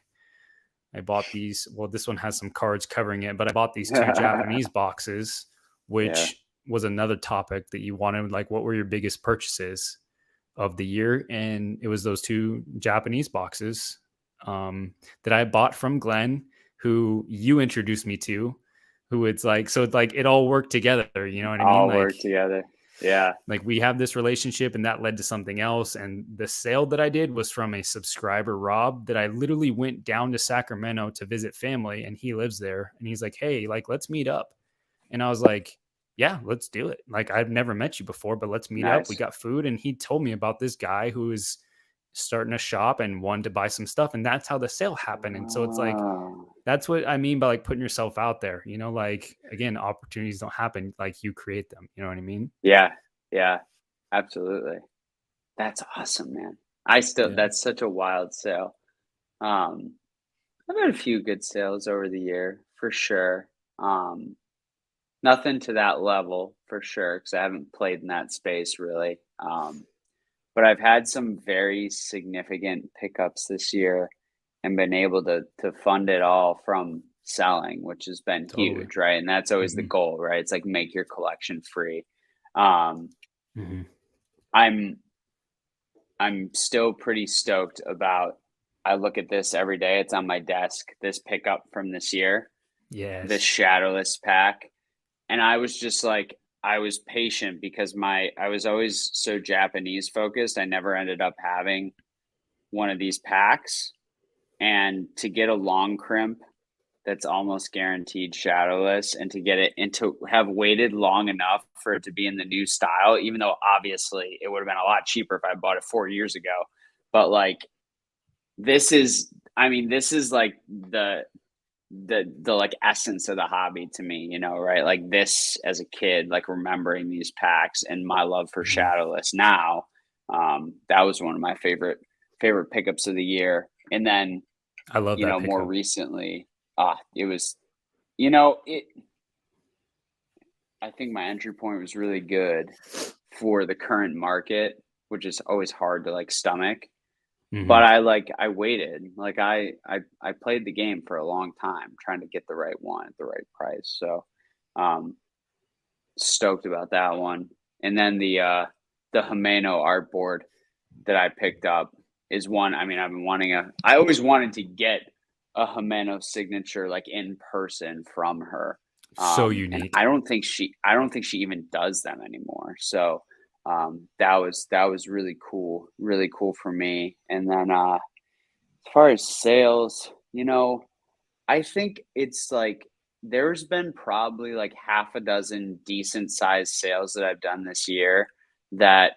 bought these. Well, this one has some cards covering it, but I bought these two Japanese boxes, Yeah. which was another topic that you wanted. Like, what were your biggest purchases of the year? And it was those two Japanese boxes that I bought from Glenn, who you introduced me to, who it's like, so it's like it all worked together. You know what I mean? All work together. Yeah. Like we have this relationship and that led to something else. And the sale that I did was from a subscriber, Rob, that I literally went down to Sacramento to visit family, and he lives there. And he's like, hey, like, let's meet up. And I was like, yeah, let's do it. Like, I've never met you before, but let's meet up. We Nice. got food. And he told me about this guy who is starting a shop and wanted to buy some stuff. And that's how the sale happened. And so it's like, Oh, that's what I mean by like putting yourself out there, you know, like again, opportunities don't happen, like you create them. You know what I mean? yeah. Yeah. Absolutely. That's awesome, man. I still, Yeah. that's such a wild sale. Um, I've had a few good sales over the year for sure. Um, Nothing to that level for sure, because I haven't played in that space really. But I've had some very significant pickups this year and been able to fund it all from selling, which has been Totally. huge, right? And that's always the Hmm. goal, right? It's like make your collection free. Um, Hmm. I'm I'm still pretty stoked about. I look at this every day. It's on my desk. This pickup from this year, this Yes. shadowless pack, and I was just like, I was patient because I was always so Japanese focused. I never ended up having one of these packs, and to get a long crimp that's almost guaranteed shadowless, and to get it and to have waited long enough for it to be in the new style, even though obviously it would have been a lot cheaper if I bought it 4 years ago. But like, this is, I mean, this is like the like essence of the hobby to me, you know, right? Like this as a kid, like remembering these packs and my love for Hmm. shadowless now. That was one of my favorite pickups of the year. And then, I love you that know, more pickup. recently, it was, you know, it I think my entry point was really good for the current market, which is always hard to like stomach. Hmm. But I waited. Like I played the game for a long time trying to get the right one at the right price. So um stoked about that one. And then the Himeno artboard that I picked up is one. I mean, I always wanted to get a Himeno signature like in person from her. So And unique. I don't think she even does them anymore. So that was really cool for me. And then as far as sales, you know, I think it's like there's been probably like half a dozen decent sized sales that I've done this year that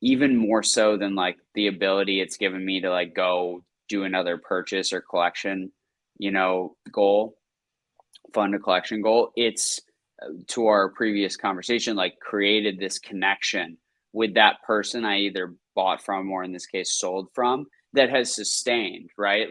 even more so than like the ability it's given me to like go do another purchase or collection, you know, goal, fund a collection goal. It's to our previous conversation, like created this connection with that person I either bought from or in this case sold from that has sustained, right?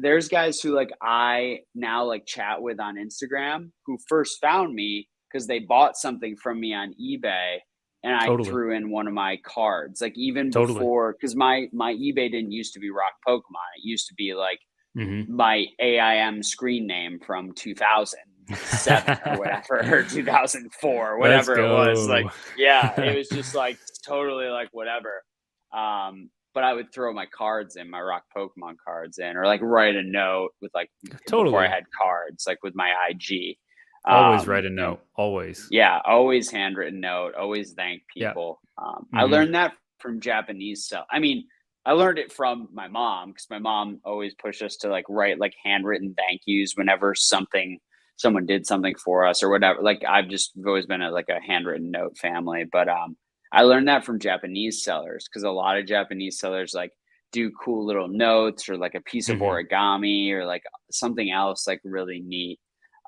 There's guys who like I now like chat with on Instagram who first found me because they bought something from me on eBay and I Totally. threw in one of my cards. Like even Totally. before, because my eBay didn't used to be Rock Pokemon. It used to be like Hmm. my AIM screen name from 2007 or whatever, or 2004, Let's whatever it was. Like, go. yeah, it was just like totally like whatever. But I would throw my cards in, my Rock Pokemon cards in, or like write a note with like before I Totally. had cards, like with my IG. Always write a And note. Always. yeah, always handwritten note, always thank Yeah. people. I Hmm. learned that from Japanese stuff. I mean, I learned it from my mom because my mom always pushed us to like write like handwritten thank yous whenever someone did something for us or whatever. Like I've always been like a handwritten note family, but I learned that from Japanese sellers because a lot of Japanese sellers like do cool little notes or like a piece of Hmm. origami or like something else like really neat.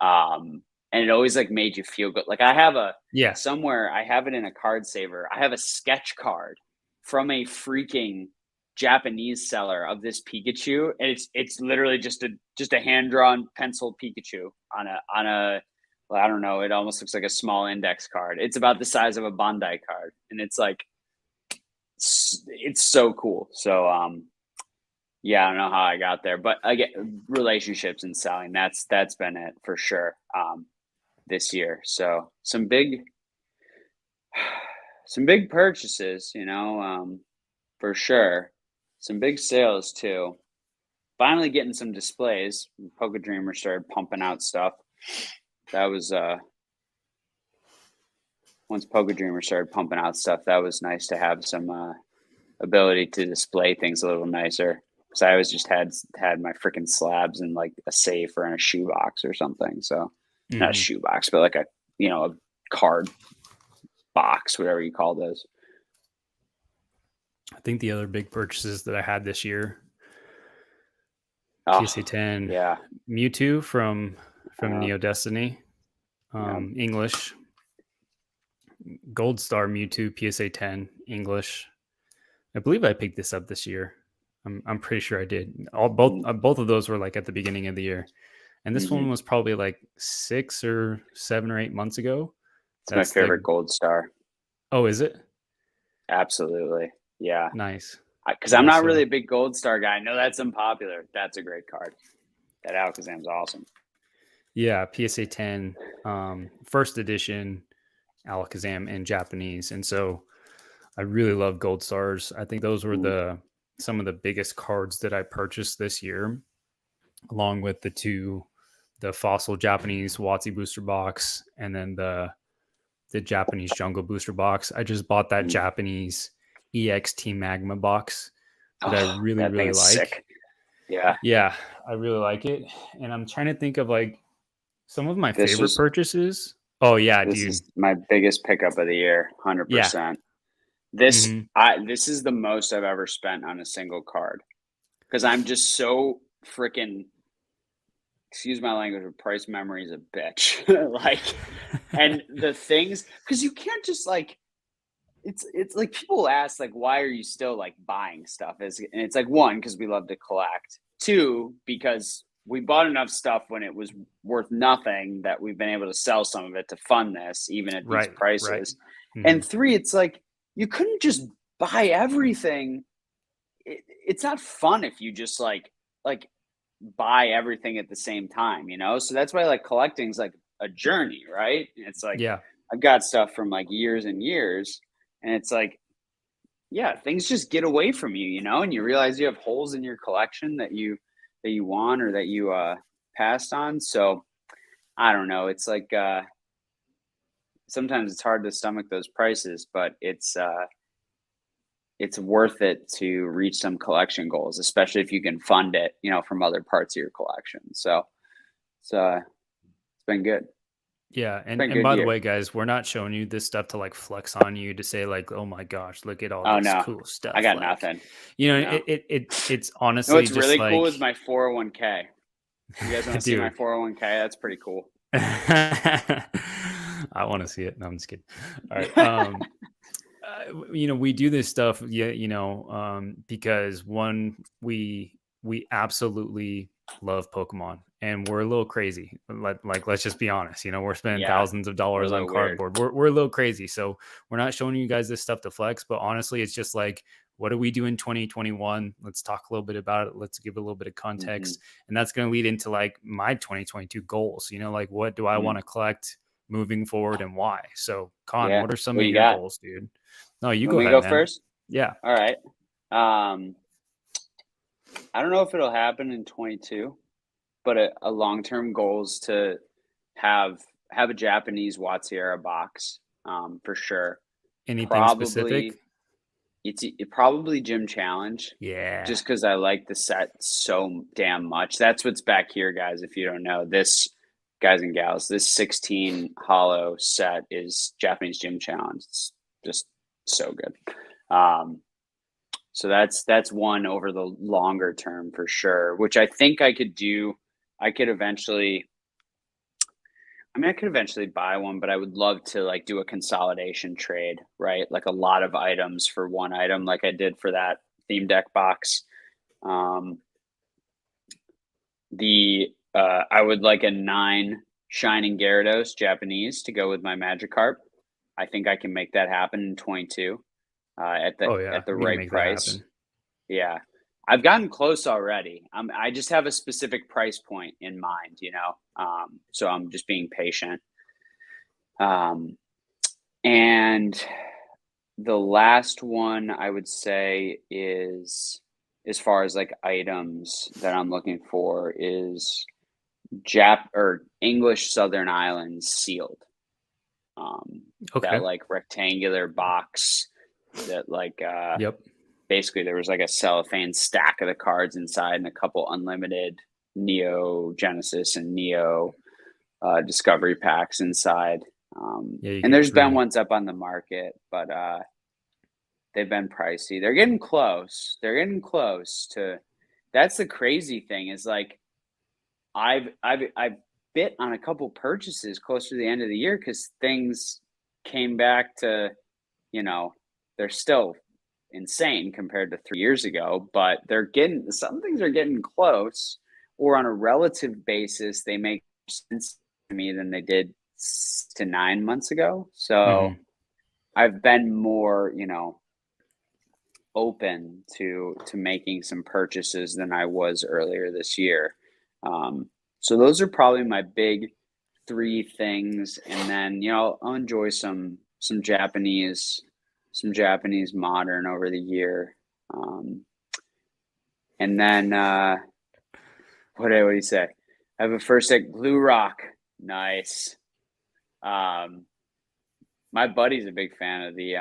Um, and it always like made you feel good. Like I have a Yeah. somewhere I have it in a card saver. I have a sketch card from a freaking Japanese seller of this Pikachu, and it's literally just a hand drawn pencil Pikachu on a well, I don't know. It almost looks like a small index card. It's about the size of a Bandai card, and it's like it's so cool. So yeah, I don't know how I got there, but I get relationships and selling. That's been it for sure. This year. So some big purchases, you know, for sure. Some big sales too. Finally getting some displays. Poker Dreamer started pumping out stuff. That was once Poker Dreamer started pumping out stuff, that was nice to have some ability to display things a little nicer. Because I always just had my freaking slabs in like a safe or in a shoebox or something. So not a shoebox, but like a card box, whatever you call those. I think the other big purchases that I had this year, Oh, PSA 10, yeah, Mewtwo from Neo Destiny, English, Gold Star Mewtwo PSA 10 English. I believe I picked this up this year. I'm pretty sure I did. Both of those were like at the beginning of the year, and this one was probably like 6 or 7 or 8 months ago. It's my favorite Gold Star. Oh, is it? Absolutely, yeah. Nice. Because I'm not really a big Gold Star guy. I know that's unpopular. That's a great card. That Alakazam's awesome. Yeah, PSA 10, first edition Alakazam in Japanese, and so I really love Gold Stars. I think those were some of the biggest cards that I purchased this year, along with the Fossil Japanese WotC booster box, and then the Japanese Jungle booster box. I just bought that Japanese EXT Magma box that I really like. Sick. Yeah, I really like it, and I'm trying to think of like some of my favorite purchases. Oh yeah, this dude, is my biggest pickup of the year, 100%. This is the most I've ever spent on a single card because I'm just so freaking, excuse my language, but price memory is a bitch. And the things, because you can't just like, it's like people ask like, why are you still like buying stuff? And it's like, one, because we love to collect. Two, because we bought enough stuff when it was worth nothing that we've been able to sell some of it to fund this, even at these prices. Right. And three, it's like, you couldn't just buy everything. It's not fun if you just like buy everything at the same time, So that's why like collecting's like a journey, right? And it's like, I've got stuff from like years and years, and it's like, things just get away from you, and you realize you have holes in your collection that you want or that you passed on. So I don't know. It's like sometimes it's hard to stomach those prices, but it's worth it to reach some collection goals, especially if you can fund it, from other parts of your collection. So it's been good. Yeah, and by the way, guys, we're not showing you this stuff to like flex on you to say like, oh my gosh, look at all this cool stuff. I got nothing. It's honestly what's just really cool is my 401k. You guys want to see my 401k? That's pretty cool. I want to see it. No, I'm just kidding. All right. We do this stuff, because one, we absolutely love Pokemon, and we're a little crazy. Like, let's just be honest. We're spending thousands of dollars on cardboard. We're a little crazy, so we're not showing you guys this stuff to flex. But honestly, it's just like, what do we do in 2021? Let's talk a little bit about it. Let's give a little bit of context, and that's going to lead into like my 2022 goals. Like, what do I want to collect moving forward, and why? So, Con, what are some of your goals, dude? No, you go ahead, go man. first. Yeah. All right. I don't know if it'll happen in 22, but a long-term goal is to have a Japanese WotC box, for sure. Anything specific? It's probably Gym Challenge. Yeah. Just because I like the set so damn much. That's what's back here, guys. If you don't know this, guys and gals, this 16 holo set is Japanese Gym Challenge. It's just so good. So that's one over the longer term for sure, which I think I could do. I could eventually buy one, but I would love to like do a consolidation trade, right? Like a lot of items for one item, like I did for that theme deck box. I would like a 9 Shining Gyarados Japanese to go with my Magikarp. I think I can make that happen in 22 at the right price. Yeah. I've gotten close already. I just have a specific price point in mind, so I'm just being patient. And the last one I would say is as far as like items that I'm looking for is Jap or English Southern Islands sealed. Um, that Okay. like rectangular box that like Yep. basically there was like a cellophane stack of the cards inside and a couple unlimited Neo Genesis and Neo Discovery packs inside. Yeah, you And get there's been 3. ones up on the market, but they've been pricey. They're getting close. They're getting close to. That's the crazy thing is like I've bit on a couple purchases closer to the end of the year because things came back to, you know, they're still insane compared to 3 years ago, but they're getting some things are getting close, or on a relative basis, they make sense to me than they did 6 to 9 months ago. So Mhm. I've been more, open to making some purchases than I was earlier this year. So those are probably my big three things, and then I'll enjoy some Japanese modern over the year, and then what do you say? I have a first at Glue Rock, nice. Um, my buddy's a big fan of the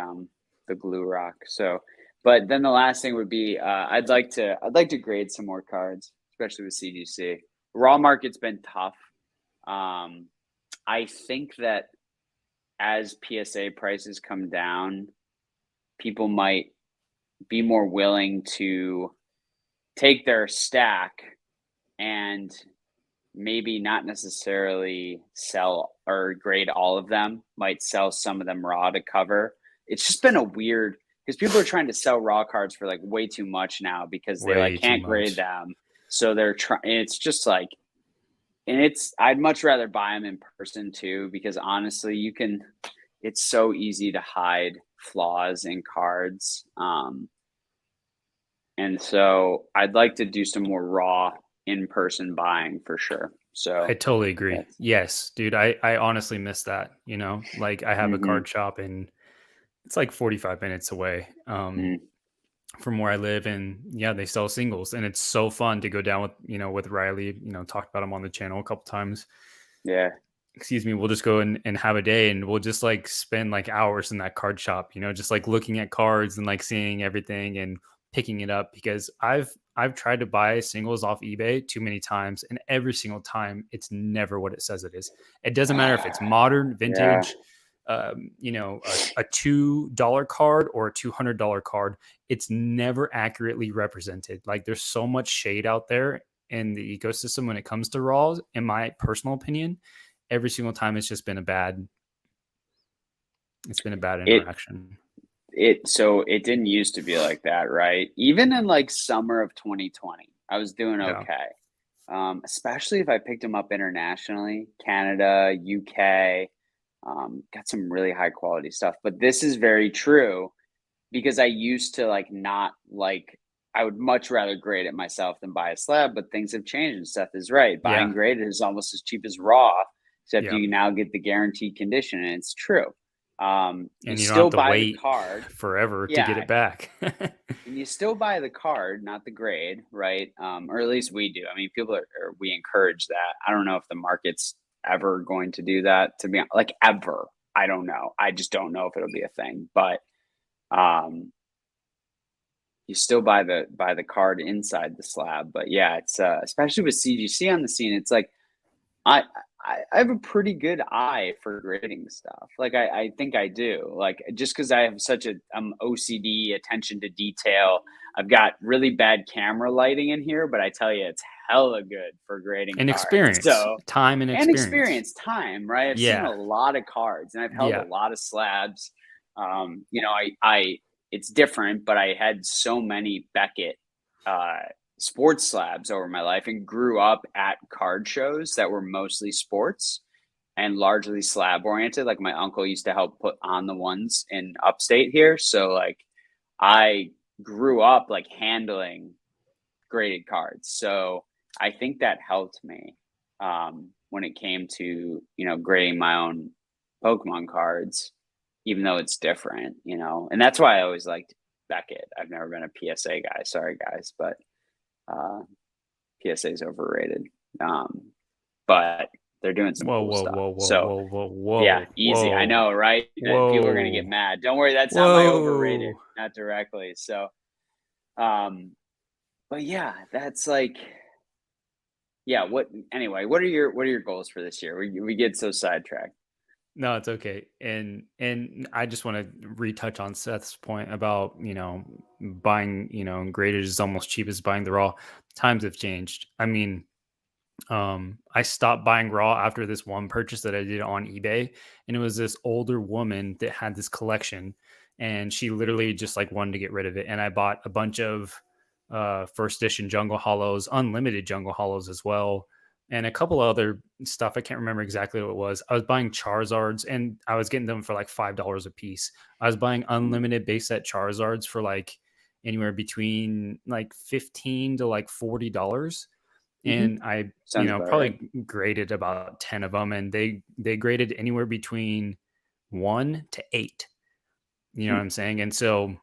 Glue Rock, so. But then the last thing would be I'd like to grade some more cards, especially with CGC. Raw market's been tough. Um, I think that as PSA prices come down, people might be more willing to take their stack and maybe not necessarily sell or grade all of them, might sell some of them raw to cover. It's just been a weird because people are trying to sell raw cards for like way too much now because they like Way too can't grade much. them. So they're trying, it's just like, and I'd much rather buy them in person too, because honestly, it's so easy to hide flaws in cards. And so I'd like to do some more raw in-person buying for sure. I So totally agree. that's, Yes, dude. I honestly miss that. Like I have a hmm card shop and it's like 45 minutes away from where I live, and yeah, they sell singles, and it's so fun to go down with with Riley. Talked about him on the channel a couple times. yeah, Excuse me. We'll just go and have a day, and we'll just like spend like hours in that card shop. Just like looking at cards and like seeing everything and picking it up, because I've tried to buy singles off eBay too many times, and every single time it's never what it says it is. It doesn't matter if it's modern, yeah. vintage, a $2 card or a $200 card. It's never accurately represented. Like there's so much shade out there in the ecosystem when it comes to raws, in my personal opinion. Every single time it's been a bad It interaction. so it didn't used to be like that, right? Even in like summer of 2020, I was doing Yeah. okay. Especially if I picked them up internationally, Canada, UK, got some really high quality stuff. But this is very true because I used to like not like I would much rather grade it myself than buy a slab, but things have changed and Seth is right. Buying Yeah. graded is almost as cheap as raw, except Yeah. you now get the guaranteed condition, and it's true. You And you don't have still to buy the wait card, forever to get yeah, it back. and you still buy the card, not the grade, right? Or at least we do. I mean, we encourage that. I don't know if the market's ever going to do that. To be like ever, I don't know. I just don't know if it'll be a thing, but um, you still buy the card inside the slab. But yeah, it's especially with CGC on the scene, it's like I, I have a pretty good eye for grading stuff. Like I think I do. Like just because I have such a OCD attention to detail. I've got really bad camera lighting in here, but I tell you, it's hella good for grading And cards. experience, So time and and experience. experience, time, right? I've seen Yeah. a lot of cards, and I've held a Yeah. lot of slabs. I it's different, but I had so many Beckett uh, sports slabs over my life and grew up at card shows that were mostly sports and largely slab oriented. Like my uncle used to help put on the ones in upstate here. So like I grew up like handling graded cards. So I think that helped me when it came to, grading my own Pokemon cards, even though it's different, and that's why I always liked Beckett. I've never been a PSA guy. Sorry, guys, but PSA is overrated. But they're doing some Whoa, cool whoa, stuff. whoa, whoa, So whoa, whoa, whoa, yeah, easy. I know, right? People are gonna get whoa, mad. Don't worry, that's not my overrated, whoa. not directly. So, but yeah, that's like, yeah. What anyway? What are your goals for this year? We get so sidetracked. No, it's okay. And I just want to retouch on Seth's point about, buying, graded is almost cheap as buying the raw. Times have changed. I mean, I stopped buying raw after this one purchase that I did on eBay, and it was this older woman that had this collection, and she literally just like wanted to get rid of it. And I bought a bunch of first edition jungle hollows, unlimited jungle hollows as well, and a couple other stuff. I can't remember exactly what it was. I was buying Charizards, and I was getting them for like $5 a piece. I was buying unlimited base set Charizards for like anywhere between like 15 to like $40, Mm-hmm. and I, Sounds about right. probably graded about 10 of them, and they graded anywhere between 1 to 8. You know what I'm saying? And so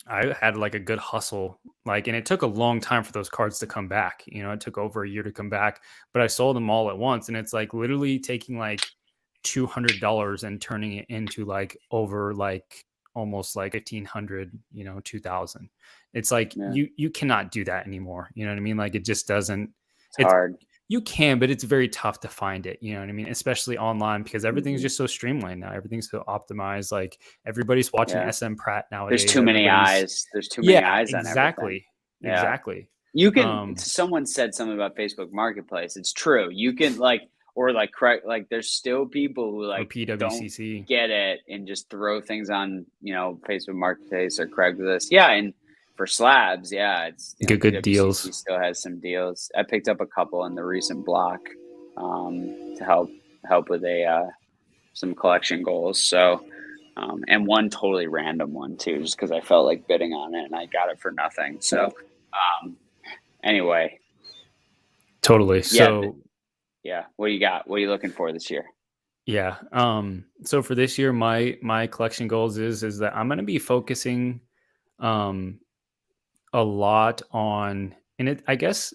I had like a good hustle, like, and it took a long time for those cards to come back. It took over a year to come back, but I sold them all at once, and it's like literally taking like $200 and turning it into like over like almost like 1,500, 2,000. It's like Yeah, you cannot do that anymore. You know what I mean? Like it just doesn't. it's It's hard. You can, but it's very tough to find it. You know what I mean? Especially online, because everything's Mm-hmm. just so streamlined now. Everything's so optimized. Like everybody's watching Yeah, SM Pratt there's nowadays. too many Everybody's eyes. There's too many Yeah, eyes on everything. exactly. Yeah. Exactly. You can. Um, Someone said something about Facebook Marketplace. It's true. You can or like correct. Like, there's still people who or like don't PWCC. get it and just throw things on, Facebook Marketplace or Craigslist. Yeah, and for slabs, yeah, it's Good PWCC deals. still has some deals. I picked up a couple in the recent block to help with some collection goals. So. And one totally random one too, just because I felt like bidding on it and I got it for nothing. So, anyway, Totally. yeah, So yeah. What do you got? What are you looking for this year? yeah. So for this year, my collection goals is that I'm gonna be focusing um a lot on, and I guess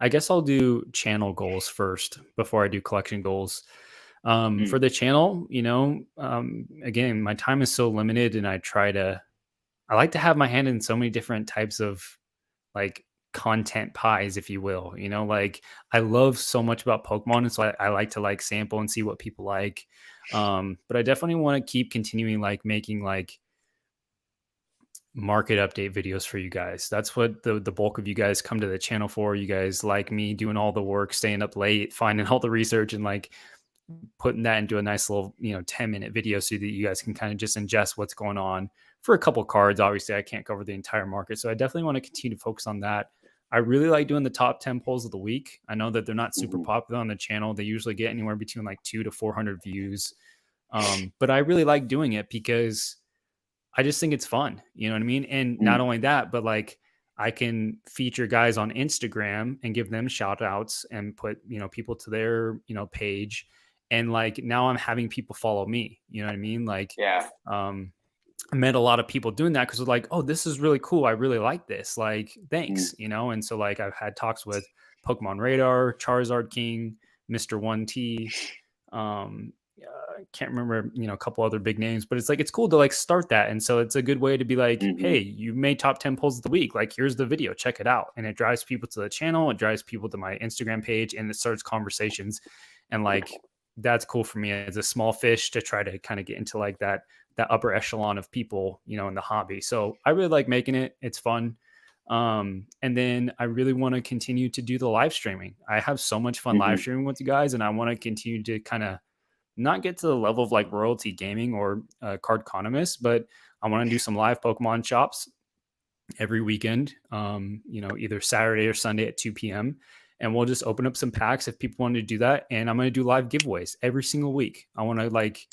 I'll do channel goals first before I do collection goals. Mm, For the channel, again, my time is so limited, and I like to have my hand in so many different types of like content pies, if you will. Like I love so much about Pokemon, and so I like to like sample and see what people like. But I definitely want to keep continuing like making like market update videos for you guys. That's what the bulk of you guys come to the channel for. You guys like me doing all the work, staying up late, finding all the research, and like putting that into a nice little 10-minute video so that you guys can kind of just ingest what's going on for a couple cards. Obviously I can't cover the entire market, so I definitely want to continue to focus on that. I really like doing the top 10 polls of the week. I know that they're not super hmm popular on the channel. They usually get anywhere between like 2 to 400 views, but I really like doing it because I just think it's fun. You know what I mean? And not mm only that, but like I can feature guys on Instagram and give them shout outs and put, people to their, page. And like now I'm having people follow me. You know what I mean? Like, Yeah. um, I met a lot of people doing that because they're like, oh, this is really cool. I really like this. Like, Mm, thanks. And so like I've had talks with Pokemon Radar, Charizard King, Mr. 1T, can't remember, a couple other big names, but it's like, it's cool to like start that. And so it's a good way to be like, hmm hey, you made top 10 polls of the week. Like, here's the video, check it out. And it drives people to the channel. It drives people to my Instagram page, and it starts conversations. And like, that's cool for me as a small fish to try to kind of get into like that upper echelon of people, in the hobby. So I really like making it. It's fun. And then I really want to continue to do the live streaming. I have so much fun live hmm streaming with you guys, and I want to continue to kind of not get to the level of like royalty gaming or card economist, but I want to do some live Pokemon shops every weekend, either Saturday or Sunday at 2 p.m. And we'll just open up some packs if people want to do that. And I'm going to do live giveaways every single week. I want to like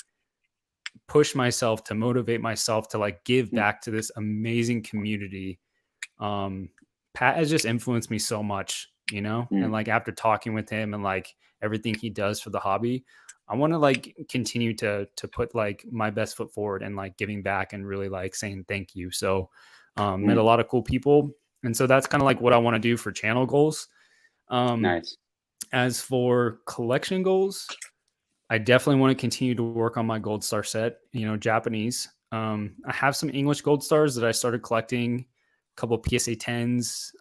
push myself to motivate myself to like give back to this amazing community. Pat has just influenced me so much, and mm like after talking with him and like everything he does for the hobby, I want to like continue to put like my best foot forward and like giving back and really like saying thank you. So met a lot of cool people. And so that's kind of like what I want to do for channel goals. Nice. As for collection goals, I definitely want to continue to work on my gold star set, Japanese. I have some English gold stars that I started collecting, a couple PSA 10s,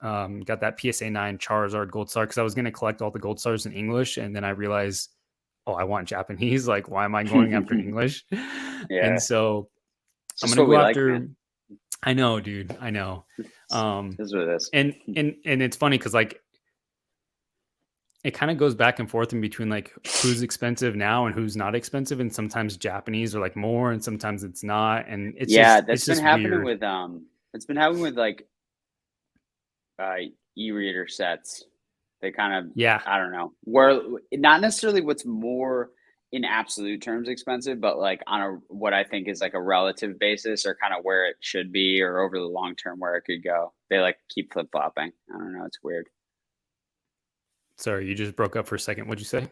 got that PSA 9 Charizard gold star because I was going to collect all the gold stars in English. And then I realized, oh, I want Japanese. Like, why am I going after English? Yeah. And so It's I'm just going to what go we after. like, man. I know, dude. I know. This is what it is. And it's funny because like it kind of goes back and forth in between like who's expensive now and who's not expensive, and sometimes Japanese are like more and sometimes it's not, and it's That's been just happening weird. with it's been happening with like e-reader sets. They kind of, Yeah, I don't know, where not necessarily what's more in absolute terms expensive, but like on a what I think is like a relative basis, or kind of where it should be, or over the long term where it could go. They like keep flip flopping. I don't know. It's weird. sorry, you just broke up for a second. What'd you say?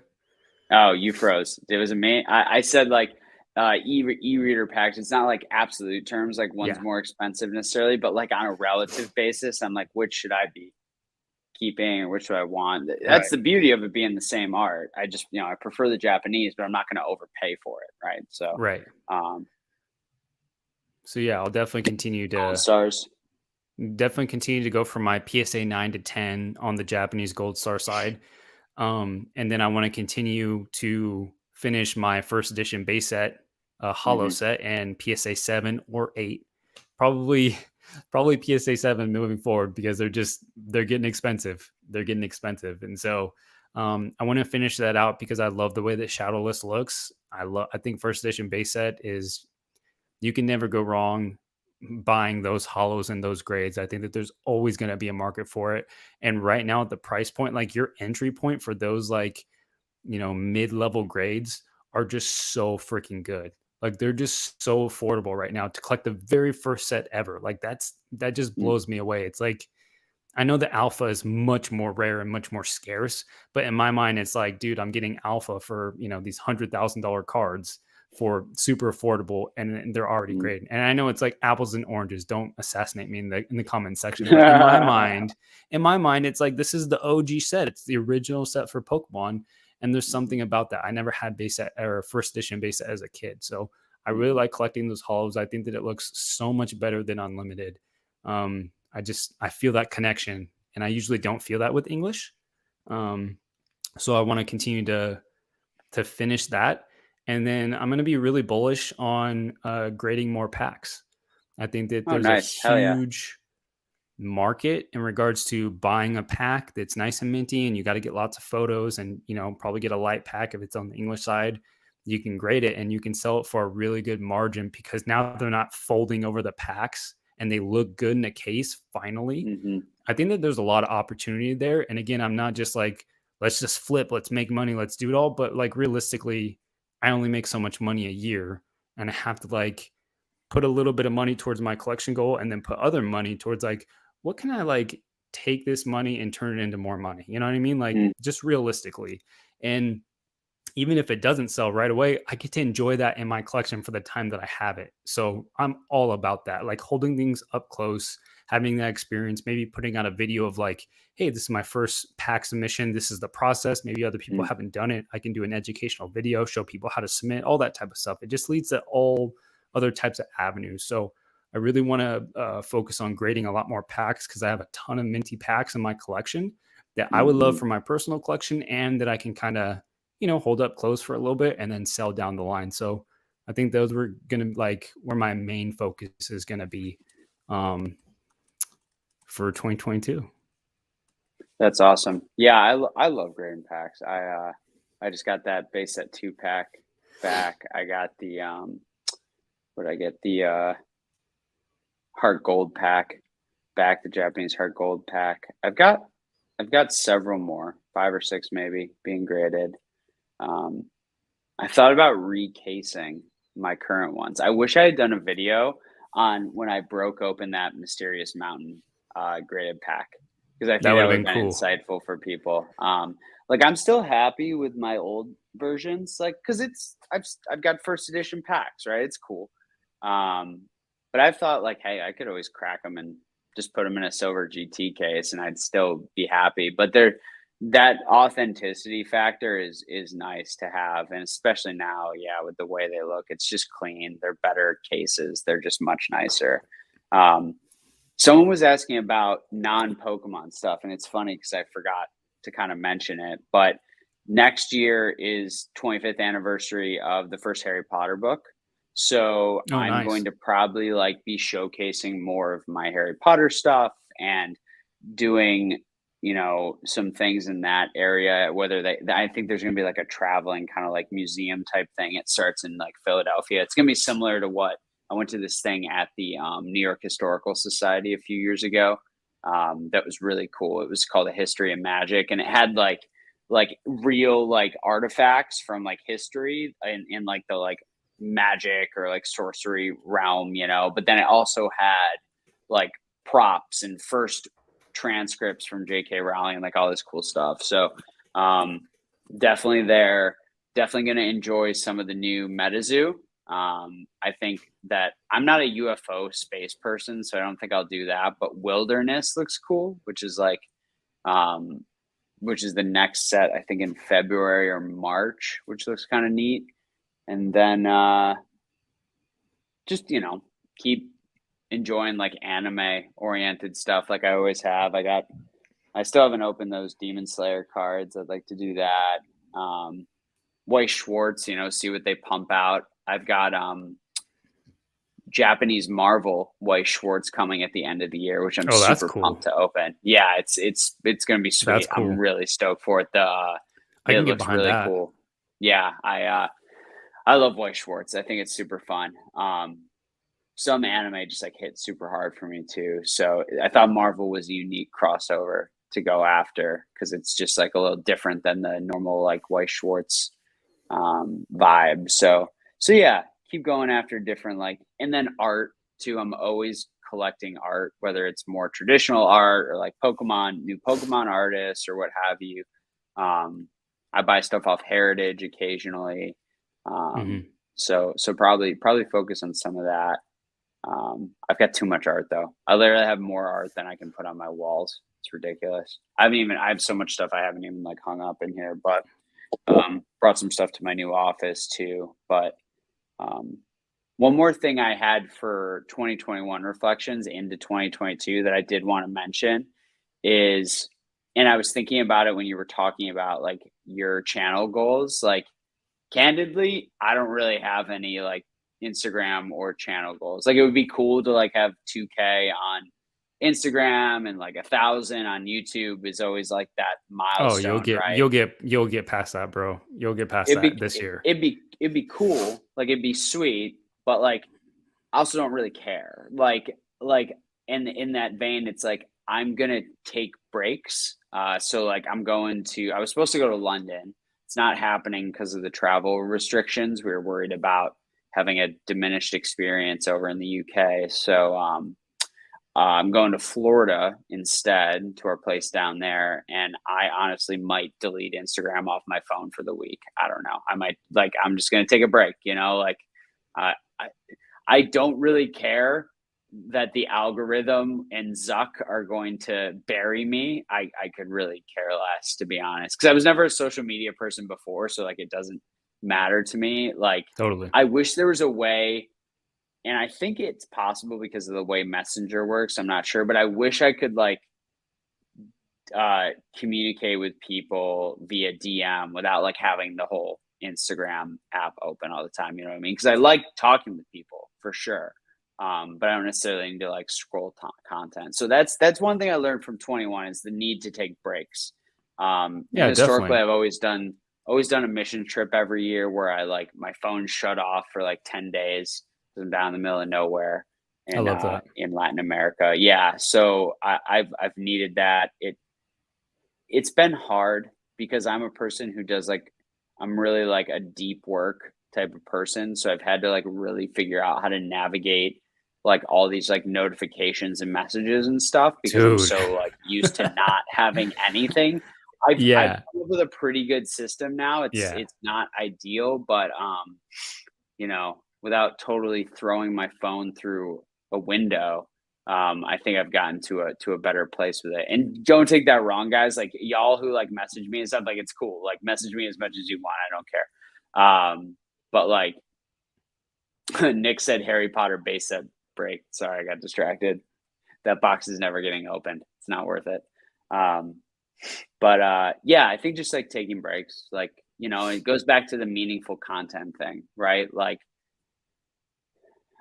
Oh, you froze. It was amazing. I said like e-reader packs. It's not like absolute terms, like one's Yeah, more expensive necessarily, but like on a relative basis, I'm like, which should I be keeping or which do I want? That's right, the beauty of it being the same art. I just, I prefer the Japanese, but I'm not going to overpay for it. Right. So, right. um, So yeah, I'll definitely continue gold to stars. go from my PSA 9 to 10 on the Japanese gold star side. And then I want to continue to finish my first edition base set, hollow Mm-hmm. set, and PSA 7 or 8. Probably probably PSA 7 moving forward because they're getting expensive. They're getting expensive. And so I want to finish that out because I love the way that Shadowless looks. I think first edition base set is, you can never go wrong buying those hollows and those grades. I think that there's always going to be a market for it. And right now at the price point, like your entry point for those like, mid-level grades are just so freaking good. Like they're just so affordable right now to collect the very first set ever. Like that just blows me away. It's like, I know the alpha is much more rare and much more scarce, but in my mind, it's like, dude, I'm getting alpha for, these $100,000 cards for super affordable, and they're already Mm-hmm. great. And I know it's like apples and oranges. Don't assassinate me in the comment section. But in my mind, it's like, this is the OG set. It's the original set for Pokemon. And there's something about that. I never had base set or first edition base set as a kid. So I really like collecting those hollows. I think that it looks so much better than unlimited. I feel that connection, and I usually don't feel that with English. So I want to continue to finish that, and then I'm going to be really bullish on grading more packs. I think that Oh, there's a nice. Hell yeah. huge market in regards to buying a pack that's nice and minty, and you got to get lots of photos, and probably get a light pack if it's on the English side. You can grade it and you can sell it for a really good margin because now they're not folding over the packs and they look good in a case finally. Mm-hmm. I think that there's a lot of opportunity there. And again, I'm not just like, let's just flip, let's make money, let's do it all. But like realistically, I only make so much money a year, and I have to like put a little bit of money towards my collection goal and then put other money towards like, what can I like take this money and turn it into more money? You know what I mean? Like just realistically. And even if it doesn't sell right away, I get to enjoy that in my collection for the time that I have it. So I'm all about that, like holding things up close, having that experience, maybe putting out a video of like, hey, this is my first pack submission. This is the process. Maybe other people haven't done it. I can do an educational video, show people how to submit, all that type of stuff. It just leads to all other types of avenues. So I really want to focus on grading a lot more packs because I have a ton of minty packs in my collection that I would love for my personal collection, and that I can kind of hold up close for a little bit and then sell down the line. So I think those were going to like where my main focus is going to be for 2022. That's awesome. Yeah, I love grading packs. I just got that base set 2 pack back. I got the what did I get? The heart gold pack back, the Japanese heart gold pack. I've got several more, 5 or 6 maybe, being graded. I thought about recasing my current ones. I wish I had done a video on when I broke open that Mysterious Mountain graded pack, because I think That would that have would have been been cool. insightful for people. like I'm still happy with my old versions, like because I've got first edition packs, right? It's cool. Um, but I've thought like, hey, I could always crack them and just put them in a silver GT case, and I'd still be happy. But that authenticity factor is nice to have, and especially now, yeah, with the way they look, it's just clean. They're better cases. They're just much nicer. Um, Someone was asking about non-Pokemon stuff, and it's funny because I forgot to kind of mention it. But next year is 25th anniversary of the first Harry Potter book. So Oh, I'm nice. going to probably like be showcasing more of my Harry Potter stuff and doing, some things in that area. I think there's going to be like a traveling kind of like museum type thing. It starts in like Philadelphia. It's going to be similar to what I went to this thing at the New York Historical Society a few years ago. That was really cool. It was called A History of Magic, and it had like real like artifacts from like history in like the like magic or like sorcery realm, But then it also had like props and first transcripts from J.K. Rowling and like all this cool stuff. So definitely there. Definitely going to enjoy some of the new MetaZoo. I think that I'm not a UFO space person, so I don't think I'll do that. But Wilderness looks cool, which is the next set, I think in February or March, which looks kind of neat. And then just keep enjoying like anime oriented stuff, like I always have. I still haven't opened those Demon Slayer cards. I'd like to do that. White Schwartz, see what they pump out. I've got Japanese Marvel White Schwartz coming at the end of the year, which I'm Oh, that's super cool. pumped to open. Yeah, it's going to be sweet. That's cool. I'm really stoked for it. I It can get looks behind really that. cool. Yeah, I love White Schwartz. I think it's super fun. Some anime just like hit super hard for me too. So I thought Marvel was a unique crossover to go after because it's just like a little different than the normal like White Schwartz vibe. So yeah, keep going after different like, and then art too. I'm always collecting art, whether it's more traditional art or like new Pokemon artists or what have you. I buy stuff off Heritage occasionally. So probably focus on some of that. I've got too much art though. I literally have more art than I can put on my walls. It's ridiculous. I have so much stuff I haven't even like hung up in here, but brought some stuff to my new office too. But one more thing I had for 2021 reflections into 2022 that I did want to mention is, and I was thinking about it when you were talking about like your channel goals, like candidly, I don't really have any like Instagram or channel goals. Like it would be cool to like have 2K on Instagram and like 1,000 on YouTube is always like that Oh, milestone, right? you'll get past that, bro. You'll get past It'd that be this year. it'd be cool, like it'd be sweet, but like I also don't really care. Like in that vein, it's like I'm gonna take breaks. So like I was supposed to go to London. It's not happening because of the travel restrictions. We were worried about having a diminished experience over in the UK. So I'm going to Florida instead to our place down there. And I honestly might delete Instagram off my phone for the week. I don't know. I might I'm just going to take a break, like I, I don't really care that the algorithm and Zuck are going to bury me. I could really care less, to be honest, because I was never a social media person before. So like, it doesn't matter to me. Like, Totally. I wish there was a way, and I think it's possible because of the way Messenger works. I'm not sure, but I wish I could like communicate with people via DM without like having the whole Instagram app open all the time. You know what I mean? Because I like talking with people for sure, but I don't necessarily need to like scroll content. So that's one thing I learned from 21 is the need to take breaks. Yeah, Historically, definitely. I've always done a mission trip every year where I like my phone shut off for like 10 days. I'm down in the middle of nowhere I love that. in Latin America. Yeah, so I've needed that. It's been hard because I'm a person who does like, I'm really like a deep work type of person. So I've had to like really figure out how to navigate like all these like notifications and messages and stuff because I'm Dude. so like used to not having anything. I've Yeah. come up with a pretty good system now. Yeah. It's not ideal, but without totally throwing my phone through a window, I think I've gotten to a better place with it. And don't take that wrong, guys. Like y'all who like message me and stuff, like it's cool. Like message me as much as you want. I don't care. But like Nick said, Harry Potter base set break. Sorry, I got distracted. That box is never getting opened. It's not worth it. Um, but yeah, I think just like taking breaks, like it goes back to the meaningful content thing, right? Like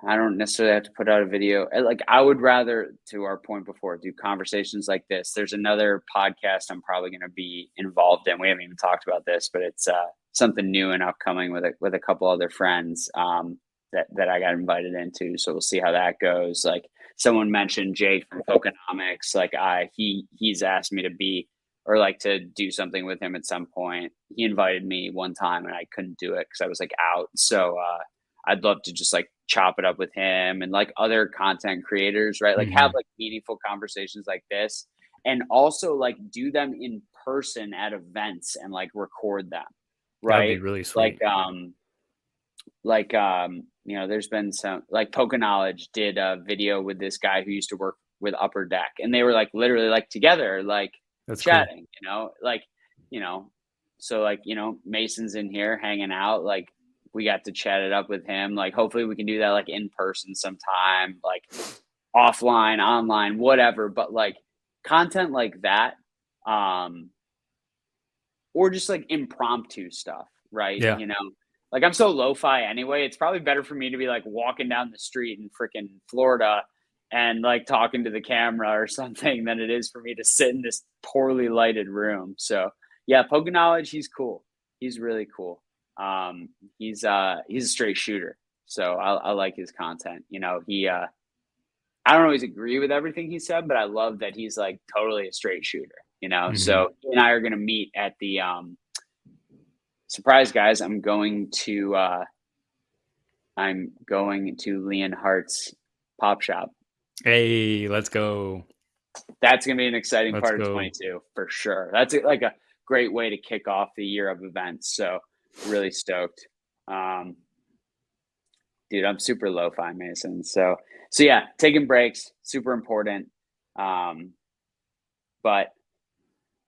I don't necessarily have to put out a video. Like I would rather, to our point before, do conversations like this. There's another podcast I'm probably going to be involved in. We haven't even talked about this, but it's something new and upcoming with a couple other friends that I got invited into. So we'll see how that goes. Like someone mentioned Jake from Pokenomics. Like he's asked me to be or like to do something with him at some point. He invited me one time and I couldn't do it because I was like out. So I'd love to just like chop it up with him and like other content creators, right? Like have like meaningful conversations like this and also like do them in person at events and like record them, That would be right? really sweet. There's been some like Poke Knowledge did a video with this guy who used to work with Upper Deck and they were like literally like together, like That's chatting, so like, Mason's in here hanging out, like we got to chat it up with him. Like hopefully we can do that like in person sometime, like offline, online, whatever. But like content like that, or just like impromptu stuff, right? Yeah. Like I'm so lo-fi anyway. It's probably better for me to be like walking down the street in freaking Florida and like talking to the camera or something than it is for me to sit in this poorly lighted room. So yeah, Poke Knowledge, he's cool. He's really cool. He's a straight shooter. So I like his content. I don't always agree with everything he said, but I love that he's like totally a straight shooter. So he and I are gonna meet at the surprise, guys. I'm going to Leon Hart's pop shop. Hey, let's go. That's gonna be an exciting Let's part of go. 22 for sure. That's like a great way to kick off the year of events. So really stoked. Dude, I'm super lo-fi, Mason. So yeah, taking breaks, super important. But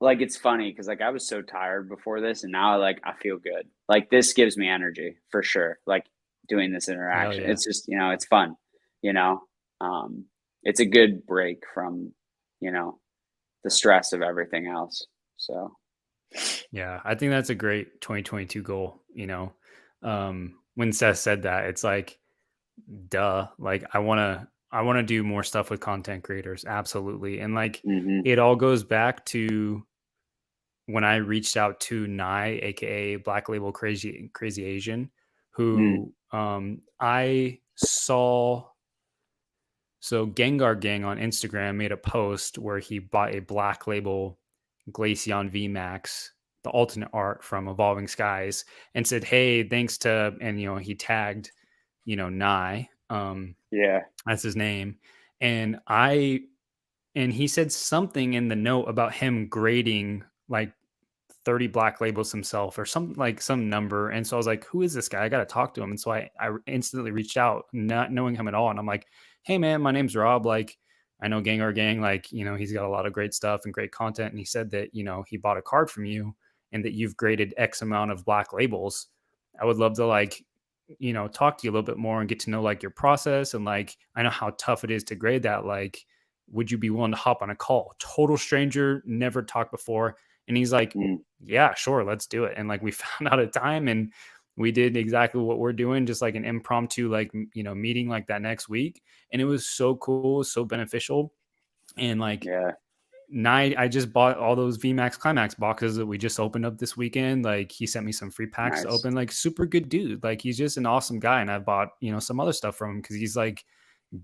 like it's funny because like I was so tired before this, and now I feel good. Like this gives me energy for sure. Like doing this interaction, Yeah. it's just it's fun. You know, it's a good break from the stress of everything else. So Yeah, I think that's a great 2022 goal. When Seth said that, it's like, duh. Like I want to do more stuff with content creators, absolutely. And like it all goes back to when I reached out to Nye, aka Black Label Crazy Asian, who I saw. So Gengar Gang on Instagram made a post where he bought a Black Label Glaceon VMAX, the alternate art from Evolving Skies, and said, "Hey, thanks to," and he tagged, Nye, yeah, that's his name, and he said something in the note about him grading like 30 black labels himself or something, like some number. And so I was like, who is this guy? I got to talk to him. And so I instantly reached out, not knowing him at all. And I'm like, hey man, my name's Rob. Like, I know Gengar Gang, like, he's got a lot of great stuff and great content. And he said that, he bought a card from you and that you've graded X amount of black labels. I would love to like, talk to you a little bit more and get to know like your process. And like, I know how tough it is to grade that. Like, would you be willing to hop on a call? Total stranger, never talked before. And he's like, yeah, sure, let's do it. And like we found out a time and we did exactly what we're doing, just like an impromptu, like, meeting like that next week. And it was so cool, so beneficial. And like, yeah, I just bought all those VMAX Climax boxes that we just opened up this weekend. Like he sent me some free packs to nice. open, like super good dude. Like he's just an awesome guy. And I bought, some other stuff from him because he's like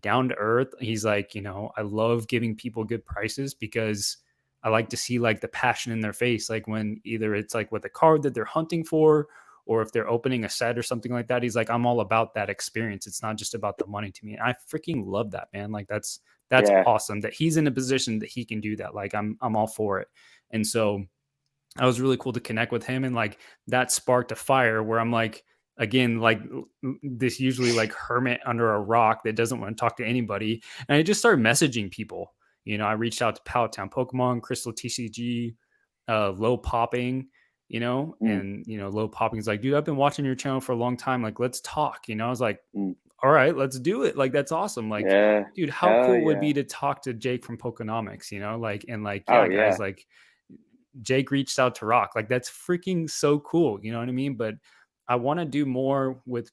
down to earth. He's like, I love giving people good prices because I like to see like the passion in their face. Like when either it's like with a card that they're hunting for, or if they're opening a set or something like that, he's like, I'm all about that experience. It's not just about the money to me. And I freaking love that, man. Like that's Yeah, awesome that he's in a position that he can do that. Like I'm all for it. And so I was really cool to connect with him, and like that sparked a fire where I'm like, again, like this usually like hermit under a rock that doesn't want to talk to anybody. And I just started messaging people. I reached out to Pallet Town Pokemon, Crystal TCG, Low Popping, Mm, and Low Popping's like, dude, I've been watching your channel for a long time. Like, let's talk. I was like, mm. all right, let's do it. Like, that's awesome. Like, Yeah. dude, how Hell cool would it yeah. be to talk to Jake from Pokenomics, like, and like, Oh yeah, yeah. guys, like Jake reached out to Rock. Like, that's freaking so cool. You know what I mean? But I want to do more with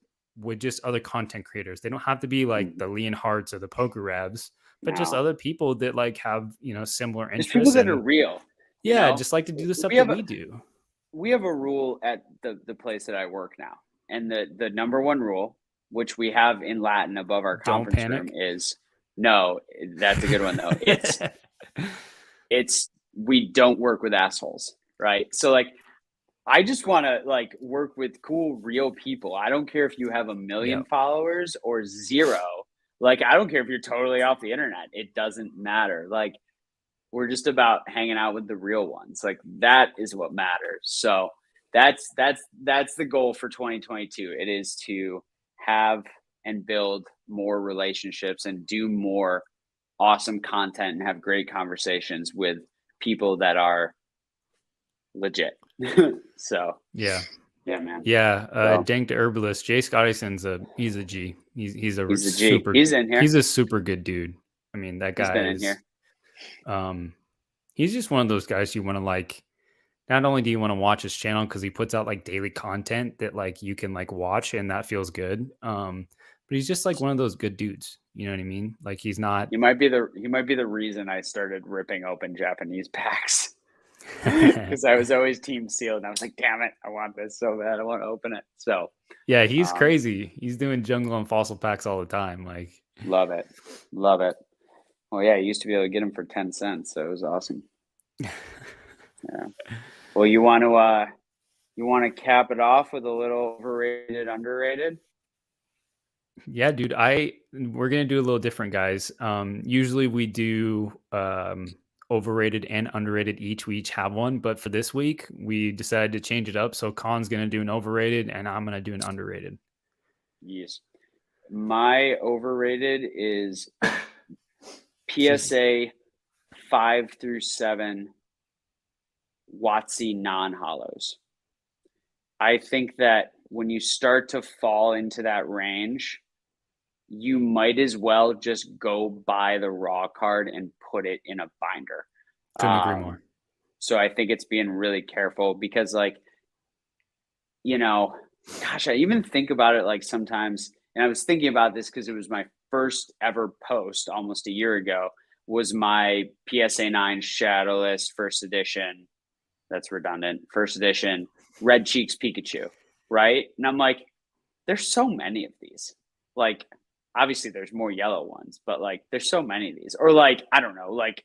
just other content creators. They don't have to be like Mhm. the Leon Harts or the Pokerabs, but just No. other people that like have, similar Just people interests that are and real, you yeah, know? just like to do the stuff We that have a we do. we have a rule at the place that I work now. And the number one rule, which we have in Latin above our Don't conference room, panic. is no, that's a good one though. It's we don't work with assholes, right? So like I just want to like work with cool real people. I don't care if you have a million Yep. followers or zero. Like I don't care if you're totally off the internet. It doesn't matter. Like we're just about hanging out with the real ones. Like that is what matters. So that's the goal for 2022. It is to have and build more relationships and do more awesome content and have great conversations with people that are legit. So Yeah. yeah, man. Yeah. So Dank the Herbalist, Jay Scottison's he's a G. He's a he's the G. super, He's in here. he's a super good dude. I mean, that He's guy been in is, here. um, he's just one of those guys you want to like, not only do you want to watch his channel because he puts out like daily content that like you can like watch and that feels good. But he's just like one of those good dudes. You know what I mean? Like he's not. He might be the reason I started ripping open Japanese packs. Because I was always team sealed and I was like, damn it, I want this so bad. I want to open it. So Yeah, he's um, crazy. He's doing jungle and fossil packs all the time. Like, love it. Love it. Well, yeah, I used to be able to get them for 10 cents, so it was awesome. Yeah. Well, you want to cap it off with a little overrated, underrated? yeah, dude, we're gonna do a little different, guys. Usually we do overrated and underrated each. We each have one, but for this week we decided to change it up. So Khan's gonna do an overrated and I'm gonna do an underrated. Yes. My overrated is Excuse me. PSA 5 through 7 WotC non-hollows. I think that when you start to fall into that range, you might as well just go buy the raw card and put it in a binder. Couldn't agree more. So I think it's being really careful because, like, gosh, I even think about it like sometimes, and I was thinking about this because it was my first ever post almost a year ago, was my PSA 9 Shadowless first edition. That's redundant. First edition Red Cheeks Pikachu, right? And I'm like, there's so many of these. Like, obviously there's more yellow ones, but like there's so many of these. Or like, I don't know, like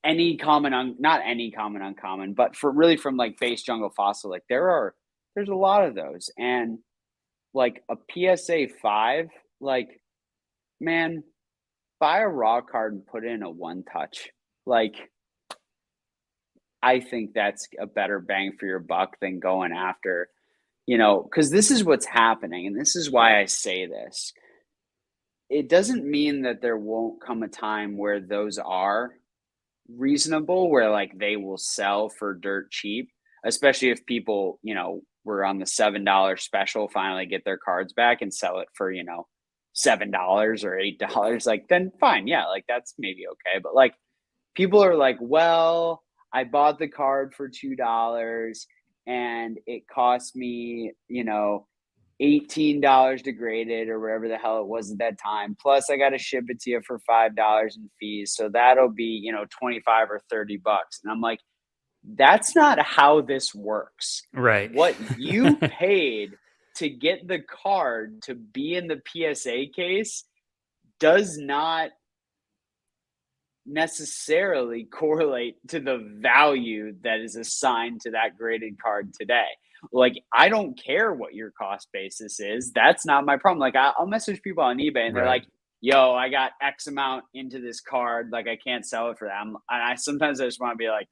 any common not any common uncommon, but for really from like base jungle fossil, like there's a lot of those. And like a PSA 5, like, man, buy a raw card and put in a one touch. Like, I think that's a better bang for your buck than going after, because this is what's happening. And this is why I say this. It doesn't mean that there won't come a time where those are reasonable, where like they will sell for dirt cheap, especially if people, were on the $7 special, finally get their cards back and sell it for, $7 or $8. Like, then fine. Yeah. Like, that's maybe okay. But like, people are like, well, I bought the card for $2 and it cost me, $18 degraded or whatever the hell it was at that time. Plus I got to ship it to you for $5 in fees. So that'll be, 25 or $30. And I'm like, that's not how this works. Right. What you paid to get the card to be in the PSA case does not necessarily correlate to the value that is assigned to that graded card today. Like, I don't care what your cost basis is. That's not my problem. Like, I'll message people on eBay and they're Right. like, yo, I got X amount into this card. Like, I can't sell it for them. And I sometimes I just want to be like,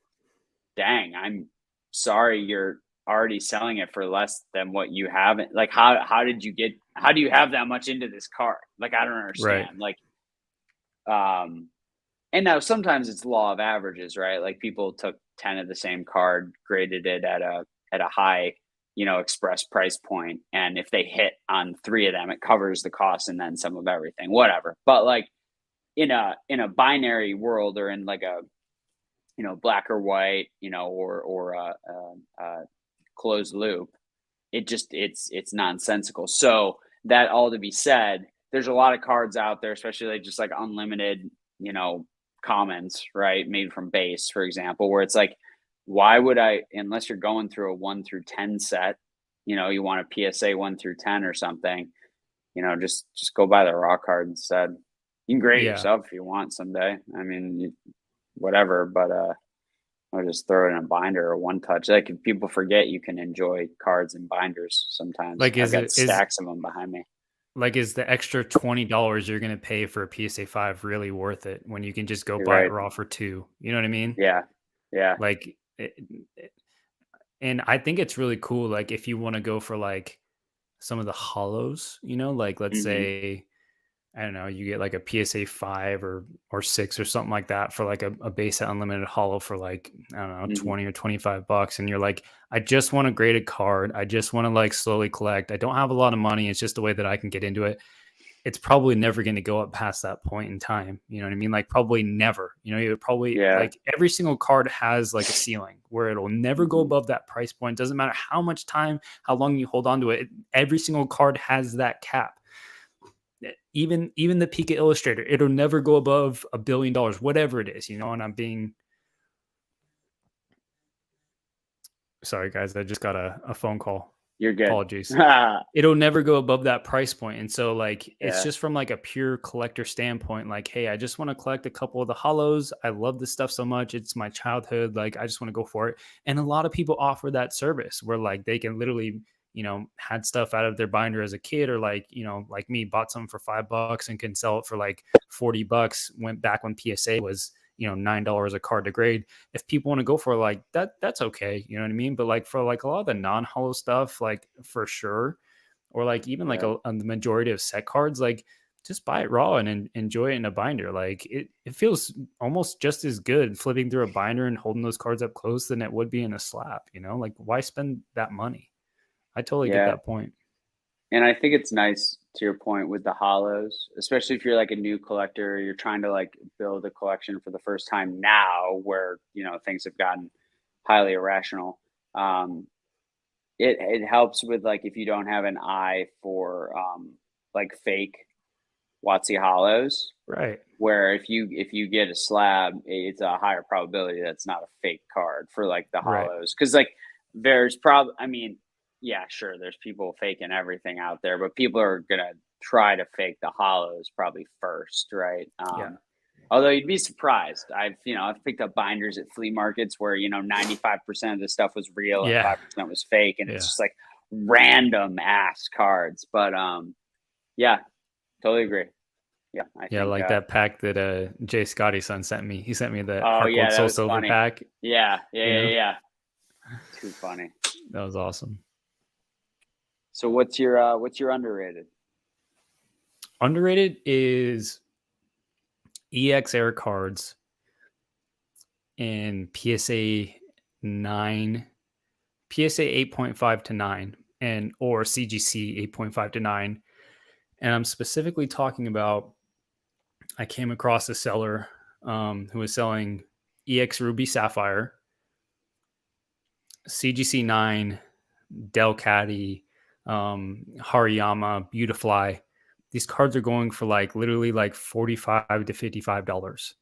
dang, I'm sorry you're already selling it for less than what you have. Like, how do you have that much into this card? Like, I don't Right. understand. Like, um, and now sometimes it's law of averages, right? Like people took 10 of the same card, graded it at a high, express price point, and if they hit on 3 of them, it covers the cost and then some of everything, whatever. But like in a binary world, or in like a, black or white, or a closed loop, it's nonsensical. So that all to be said, there's a lot of cards out there, especially like just like unlimited, commons, right? Made from base, for example, where it's like, why would I, unless you're going through a 1 through 10 set, you want a PSA 1 through 10 or something, just go buy the raw card instead. You can grade it Yeah. yourself if you want someday. I mean, whatever, but or just throw it in a binder or one touch. Like, people forget you can enjoy cards and binders sometimes. Like I've is got it is stacks of them behind me. like is the extra $20 you're gonna pay for a PSA 5 really worth it when you can just go You're buy it right. raw for 2? You know what I mean? Yeah. Yeah. Like and I think it's really cool, like, if you wanna go for, like, some of the hollows, like, let's Hmm. say, I don't know, you get, like, a PSA 5 or 6 or something like that for, like, a base set unlimited hollow for, like, I don't know, Hmm. 20 or 25 bucks, and you're like, "I just want a graded card. I just wanna, like, slowly collect. I don't have a lot of money. It's just a way that I can get into it." It's probably never gonna go up past that point in time, you know what I mean? Like, probably never, you probably Yeah. like, every single card has, like, a ceiling where it'll never go Hmm. above that price point. Doesn't matter how much time, how long you hold on to it, every single card has that cap. Even the Pika Illustrator, it'll never go above $1 billion, whatever it is, and I'm being sorry, guys, I just got a phone call. You're good. Apologies. Yeah. It'll never go above that price point, and so, like, it's just from, like, a pure collector standpoint, like, "Hey, I just wanna collect a couple of the hollows. I love this stuff so much. It's my childhood, like, I just wanna go for it." And a lot of people offer that service where, like, they can literally, had stuff out of their binder as a kid, or, like, like me, bought something for $5 and can sell it for, like, $40, went back when PSA was, $9 a card to grade. If people want to go for like that, that's okay. You know what I mean? But like for like a lot of the non-hollow stuff, like for sure, or like even like Yeah. the majority of set cards, like just buy it raw and enjoy it in a binder. Like it feels almost just as good flipping through a binder and holding those cards up close than it would be in a slab. Like why spend that money? I totally get Yeah. that point. And I think it's nice, to your point, with the hollows, especially if you're like a new collector, you're trying to like build a collection for the first time now, where, things have gotten highly irrational. Um, it helps with, like, if you don't have an eye for like fake Watsy hollows, Right. where if you get a slab, it's a higher probability that's not a fake card for like the Right. hollows. Because like there's probably, I mean, yeah, sure, there's people faking everything out there, but people are gonna try to fake the hollows probably first, right? Yeah. Although you'd be surprised. I've picked up binders at flea markets where 95% of the stuff was real and Yeah. 5% was fake, and it's Yeah. just like random ass cards. But yeah, totally agree. Yeah, I Yeah, think. like that pack that Jay Scotty's son sent me. He sent me the Oh Hard yeah, Gold that Soul was Silver funny. pack. Yeah, yeah, You yeah, know, yeah. Too funny. that was awesome. So what's your underrated? Underrated is EX Air cards in PSA 9, PSA 8.5 to 9, and or CGC 8.5 to 9. And I'm specifically talking about, I came across a seller who was selling EX Ruby Sapphire, CGC 9, Delcatty, Hariyama, Beautifly. These cards are going for like literally like $45 to $55.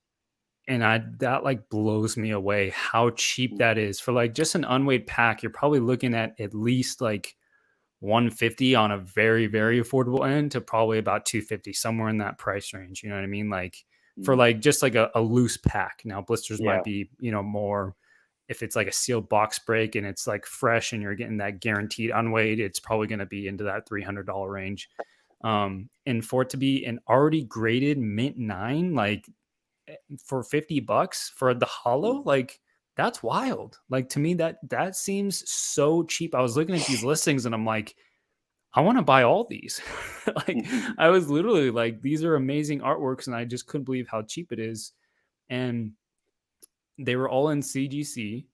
And that like blows me away how cheap Mm, that is for like just an unweighed pack. You're probably looking at least like 150 on a very, very affordable end to probably about 250, somewhere in that price range. You know what I mean? Like for mm, like just like a loose pack. Now blisters might yeah. be, more if it's like a sealed box break and it's like fresh and you're getting that guaranteed unweighed, it's probably going to be into that $300 range. And for it to be an already graded mint 9, like for $50 for the Mm, hollow, like That's wild. Like to me, that seems so cheap. I was looking at these listings and I'm like, I want to buy all these. Like I was literally like, these are amazing artworks, and I just couldn't believe how cheap it is. And they were all in CGC.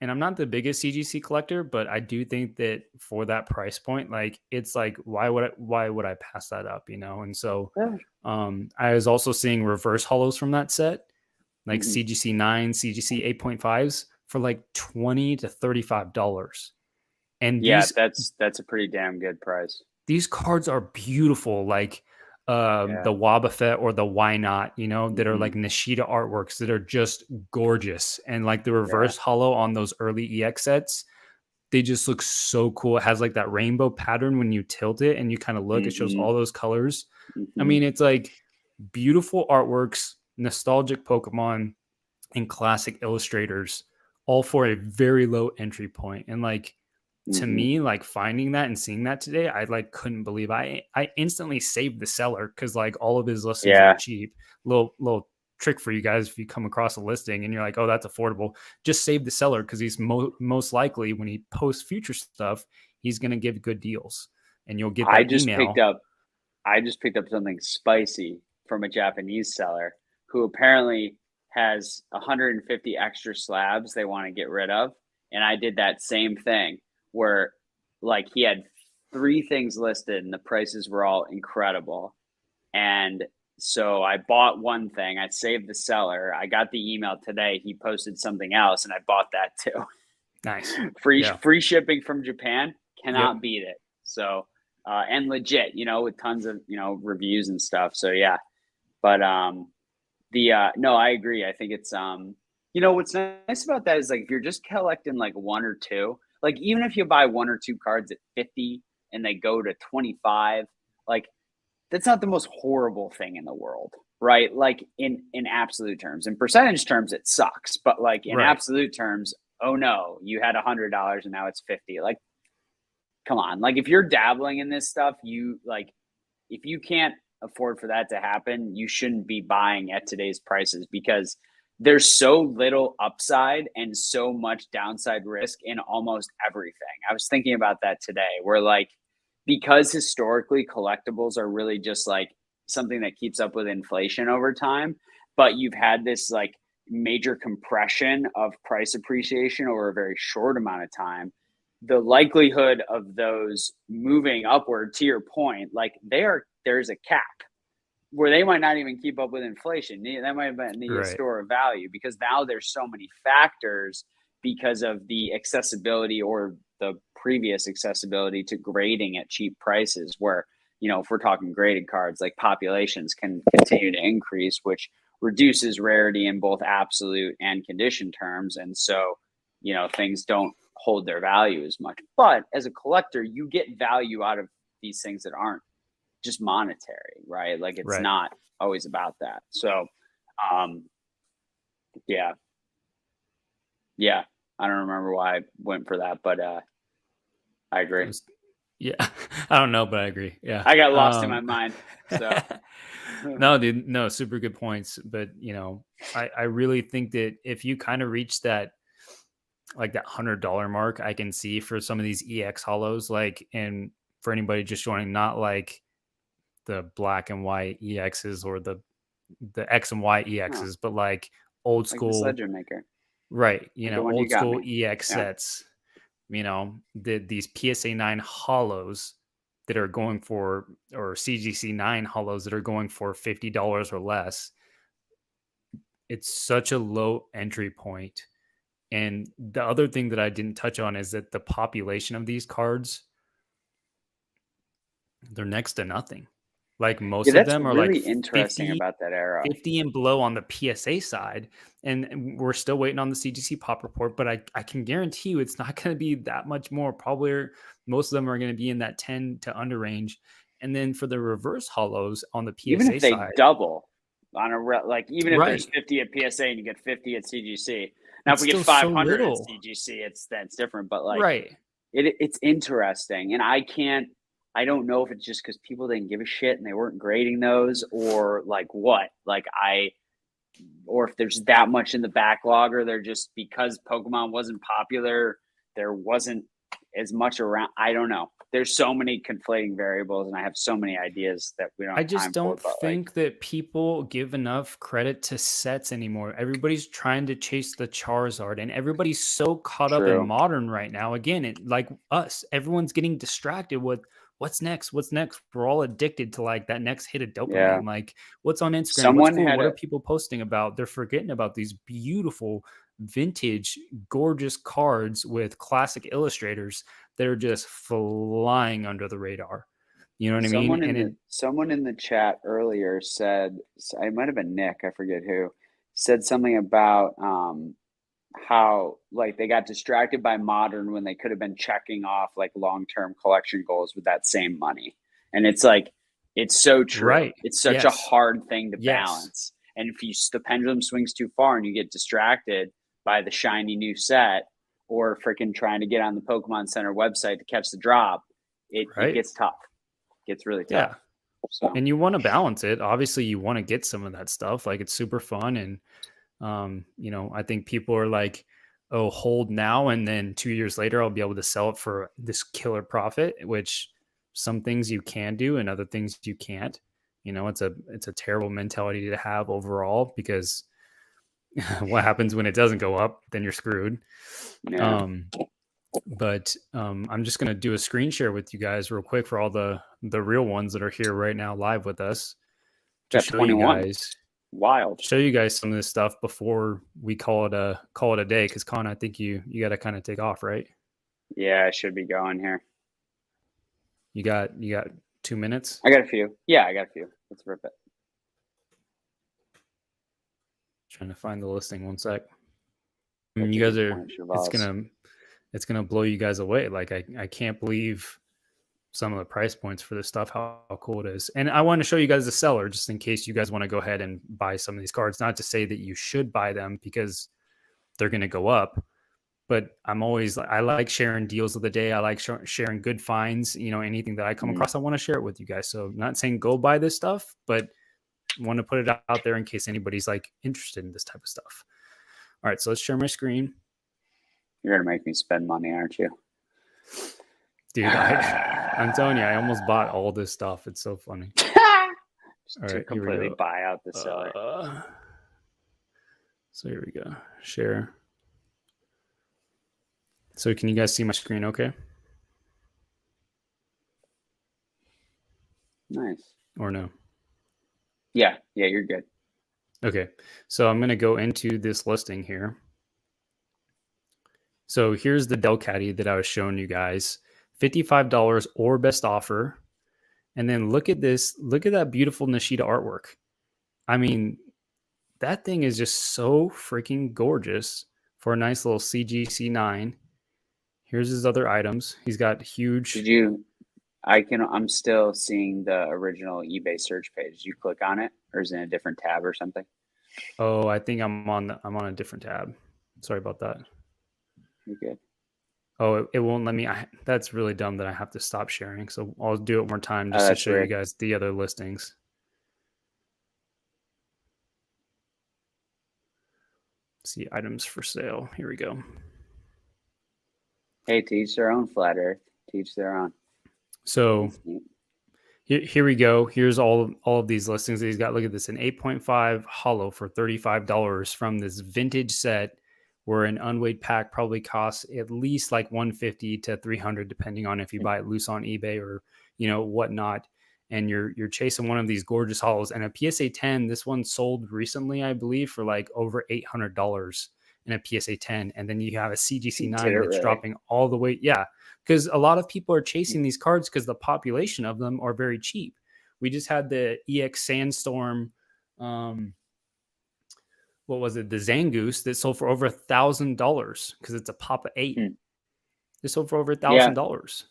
And I'm not the biggest CGC collector, but I do think that for that price point, like it's like why would I pass that up, you know? And so Yeah. I was also seeing reverse hollows from that set, like Mhm. CGC 9, CGC 8.5s for like $20 to $35. And Yeah, that's a pretty damn good price. these cards are beautiful, like Yeah. the Wobbuffet or the Why Not, you know, that are Hmm. like Nishida artworks that are just gorgeous. And like the Yeah. reverse hollow on those early EX sets, they just look so cool. It has like that rainbow pattern when you tilt it and you kind of look, it shows Hmm. all those colors. I Hmm. mean, it's like beautiful artworks, nostalgic Pokemon, and classic illustrators, all for a very low entry point. And like to Hmm. me, like finding that and seeing that today, I like couldn't believe I instantly saved the seller because like all of his listings are Yeah. cheap. Little trick for you guys if you come across a listing and you're like, oh, that's affordable, just save the seller because he's most likely when he posts future stuff, he's gonna give good deals and you'll get I that just picked email. up I just picked up something spicy from a Japanese seller who apparently has 150 extra slabs they want to get rid of. And I did that same thing where like he had three things listed and the prices were all incredible. And so I bought one thing, I saved the seller. I got the email today. He posted something else and I bought that too. Nice. Yeah. Free shipping from Japan, Yep. cannot beat it. So and legit, with tons of reviews and stuff. So yeah, but the no, I agree. I think it's what's nice about that is like if you're just collecting like one or two, like even if you buy one or two cards at 50 and they go to 25, like that's not the most horrible thing in the world, right? Like in absolute terms, in percentage terms, it sucks, but like in Right. absolute terms, oh no, you had $100 and now it's 50. Like, come on, like if you're dabbling in this stuff, you like if you can't afford for that to happen, you shouldn't be buying at today's prices because there's so little upside and so much downside risk in almost everything. I was thinking about that today, where like because historically collectibles are really just like something that keeps up with inflation over time, but you've had this like major compression of price appreciation over a very short amount of time. The likelihood of those moving upward, to your point, like there's a cap where they might not even keep up with inflation. That might be a Right. store of value because now there's so many factors because of the accessibility or the previous accessibility to grading at cheap prices where, if we're talking graded cards, like populations can continue to increase, which reduces rarity in both absolute and condition terms. And so, things don't hold their value as much. But as a collector, you get value out of these things that aren't just monetary, right? Like it's Right. not always about that. So, um, yeah, yeah. I don't remember why I went for that, but I agree. Yeah. I don't know, but I agree. Yeah. I got lost in my mind. So, No, dude, no, super good points. But I really think that if you kind of reach that like that $100 mark, I can see for some of these EX hollows, like, and for anybody just joining, not like the black and white EXs or the X and Y huh, EXs, but like old like this school, ledger maker, right? like the one you Old got school me. EX Yeah. sets. These PSA 9 hollows that are going for, or CGC 9 hollows that are going for $50 or less. It's such a low entry point. And the other thing that I didn't touch on is that the population of these cards, they're next to nothing. Like Yeah, most of that's them are like really interesting 50, about that era. 50 and below on the PSA side. And we're still waiting on the CGC pop report, but I can guarantee you it's not going to be that much more. Probably most of them are going to be in that 10 to under range. And then for the reverse hollows on the Even PSA if they side, double on like even if there's right, 50 at PSA and you get 50 at CGC. Now, if it's we get still so 500 at little. CGC, that's different. But like Right. it's interesting, and I don't know if it's just because people didn't give a shit and they weren't grading those or like what. Like or if there's that much in the backlog, or they're just because Pokemon wasn't popular, there wasn't as much around. I don't know. There's so many conflating variables, and I have so many ideas that we don't I have just time for. don't think that people give enough credit to sets anymore. Everybody's trying to chase the Charizard, and everybody's so caught up in True. modern right now. Again, like us, everyone's getting distracted with what's next. What's next? We're all addicted to like that next hit of dopamine. Yeah. Like what's on Instagram? Someone What's cool? had What a are people posting about? They're forgetting about these beautiful, vintage, gorgeous cards with classic illustrators that are just flying under the radar. You know what I mean? And someone in the chat earlier said, it might have been Nick, I forget who, said something about how like they got distracted by modern when they could have been checking off like long-term collection goals with that same money. And it's like, it's so true. Right. It's such a hard thing to balance. And if the pendulum swings too far and you get distracted by the shiny new set or freaking trying to get on the Pokemon Center website to catch the drop, it gets tough. It gets really tough. Yeah. So. And you want to balance it. Obviously, you want to get some of that stuff. Like it's super fun. And you know, I think people are like, oh, hold now, and then 2 years later I'll be able to sell it for this killer profit, which some things you can do and other things you can't. You know, it's a terrible mentality to have overall, because what happens when it doesn't go up, then you're screwed. Yeah. But I'm just going to do a screen share with you guys real quick for all the real ones that are here right now live with us to show 21. You guys. Wild. Show you guys some of this stuff before we call it a day, because Con, I think you got to kind of take off, right? Yeah, I should be going here. You got 2 minutes? I got a few. Yeah, I got a few. Let's rip it. Trying to find the listing. One sec. I mean, you guys are. It's gonna blow you guys away. Like I can't believe some of the price points for this stuff, how cool it is. And I want to show you guys the seller just in case you guys want to go ahead and buy some of these cards. Not to say that you should buy them because they're going to go up, but I like sharing deals of the day. I like sharing good finds, you know, anything that I come across, I want to share it with you guys. So not saying go buy this stuff, but want to put it out there in case anybody's like interested in this type of stuff. All right, so let's share my screen. You're going to make me spend money, aren't you? Dude, I'm telling you, I almost bought all this stuff. It's so funny. All right, completely buy out the seller. So here we go. Share. So can you guys see my screen okay? Nice. Or no? Yeah, you're good. Okay, so I'm going to go into this listing here. So here's the Delcatty that I was showing you guys. $55 or best offer. And then look at this. Look at that beautiful Nishida artwork. I mean, that thing is just so freaking gorgeous for a nice little CGC9. Here's his other items. He's got huge. I'm still seeing the original eBay search page. Did you click on it, or is it in a different tab or something? Oh, I think I'm on a different tab. Sorry about that. You're good. Oh, it won't let me. That's really dumb that I have to stop sharing. So I'll do it one more time just to show you guys the other listings. See items for sale. Here we go. Hey, to each their own, Flat Earth. To each their own. So here we go. Here's all of these listings that he's got. Look at this. An 8.5 holo for $35 from this vintage set, where an unweighed pack probably costs at least like $150 to $300, depending on if you buy it loose on eBay or, you know, whatnot. And you're chasing one of these gorgeous holos. And a PSA 10, this one sold recently, I believe, for like over $800 in a PSA 10. And then you have a CGC9 that's dropping all the way. Yeah, because a lot of people are chasing these cards because the population of them are very cheap. We just had the EX Sandstorm. What was it? The Zangoose that sold for over $1,000 because it's a pop of 8. It sold for over $1,000,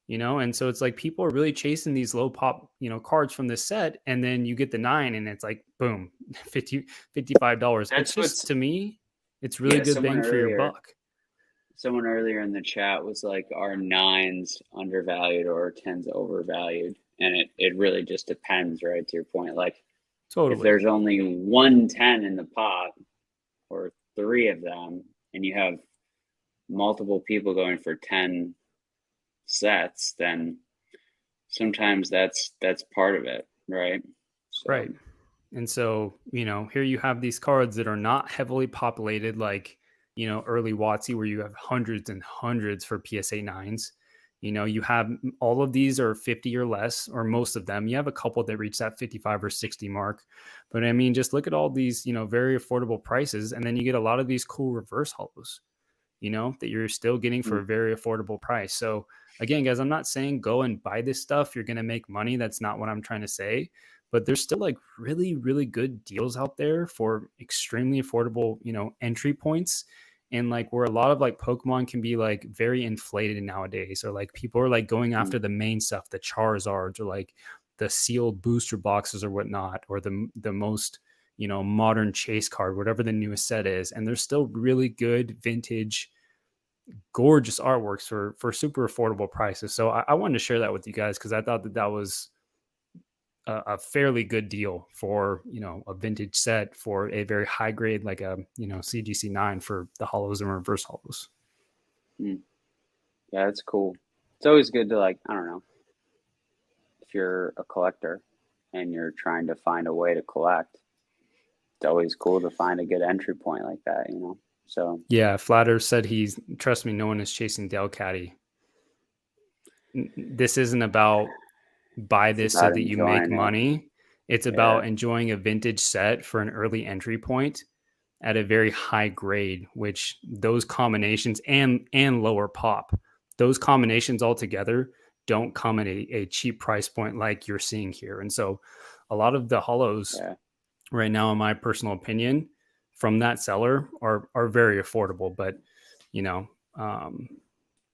you know? And so it's like people are really chasing these low pop, you know, cards from this set. And then you get the 9 and it's like, boom, $55. It's just, to me, it's really good bang for your buck. Someone earlier in the chat was like, are 9s undervalued or 10s overvalued? And it really just depends, right? To your point, like, if Totally. there's only 110 in the pot or 3 of them, and you have multiple people going for 10 sets, then sometimes that's part of it, right? So, Right. And so, here you have these cards that are not heavily populated, like, early WotC, where you have hundreds and hundreds for PSA 9s. You have all of these are 50 or less, or most of them. You have a couple that reach that 55 or 60 mark. But I mean, just look at all these, very affordable prices. And then you get a lot of these cool reverse hollows, that you're still getting for a very affordable price. So again, guys, I'm not saying go and buy this stuff. You're going to make money. That's not what I'm trying to say. But there's still like really, really good deals out there for extremely affordable, entry points. And like where a lot of like Pokemon can be like very inflated nowadays, or like people are like going after the main stuff, the Charizards, or like the sealed booster boxes or whatnot, or the most modern chase card, whatever the newest set is. And there's still really good vintage, gorgeous artworks for super affordable prices. So I wanted to share that with you guys because I thought that was a fairly good deal for a vintage set for a very high grade, like a CGC 9 for the hollows and reverse hollows. yeah, it's cool. It's always good to, like, I don't know, if you're a collector and you're trying to find a way to collect, it's always cool to find a good entry point like that, So yeah, Flatter said trust me, no one is chasing Delcatty. This isn't about buy this so that you make money. It's about enjoying a vintage set for an early entry point at a very high grade, which those combinations and lower pop, those combinations all together don't come at a cheap price point like you're seeing here. And so a lot of the hollows right now, in my personal opinion, from that seller are very affordable. But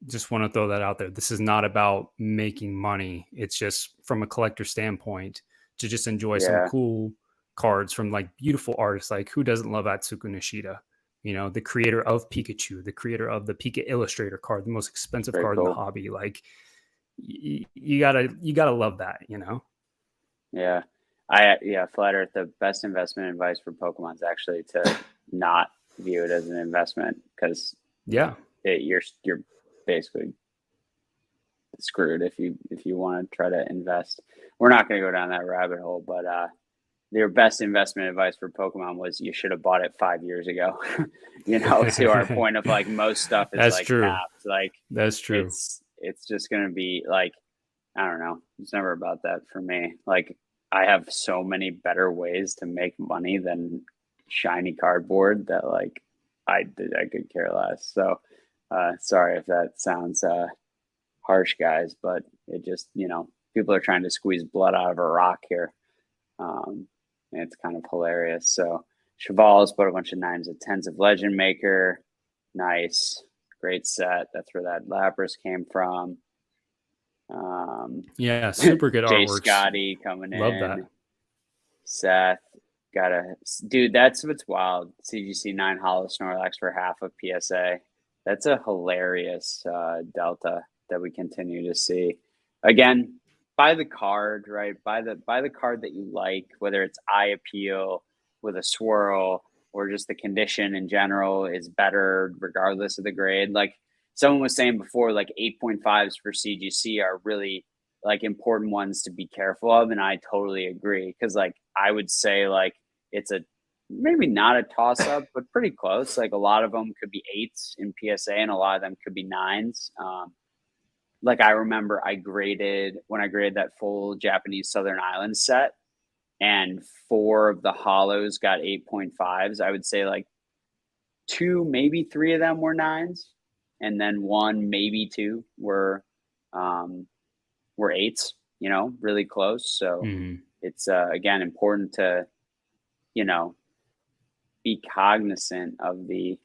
just want to throw that out there. This is not about making money. It's just from a collector standpoint to just enjoy some cool cards from like beautiful artists. Like who doesn't love Atsuko Nishida? The creator of Pikachu, the creator of the Pika Illustrator card, the most expensive card in the hobby. Like you gotta love that, Yeah. Flatter, the best investment advice for Pokemon is actually to not view it as an investment, because you're basically screwed if you want to try to invest. We're not going to go down that rabbit hole, but your best investment advice for Pokemon was you should have bought it 5 years ago. To our point of like most stuff is that's like true. capped. Like that's true. It's just going to be like, I don't know. It's never about that for me. Like I have so many better ways to make money than shiny cardboard that like I could care less. So sorry if that sounds harsh, guys, but it just, people are trying to squeeze blood out of a rock here. And it's kind of hilarious. So Cheval's put a bunch of 9s and 10s of Legend Maker. Nice. Great set. That's where that Lapras came from. Yeah, super good Jay artworks. Scotty coming Love in. That. Seth dude, that's what's wild. CGC 9 Hollow Snorlax for half of PSA. That's a hilarious delta that we continue to see. Again, buy the card, right? Buy the card that you like, whether it's eye appeal with a swirl or just the condition in general is better regardless of the grade. Like someone was saying before, like 8.5s for CGC are really like important ones to be careful of, and I totally agree, because like I would say like it's a maybe not a toss up, but pretty close. Like a lot of them could be 8s in PSA, and a lot of them could be 9s. Like I remember when I graded that full Japanese Southern Islands set, and 4 of the hollows got 8.5s. I would say like 2, maybe 3 of them were 9s, and then 1, maybe 2 were 8s, really close. So it's again important to, be cognizant of the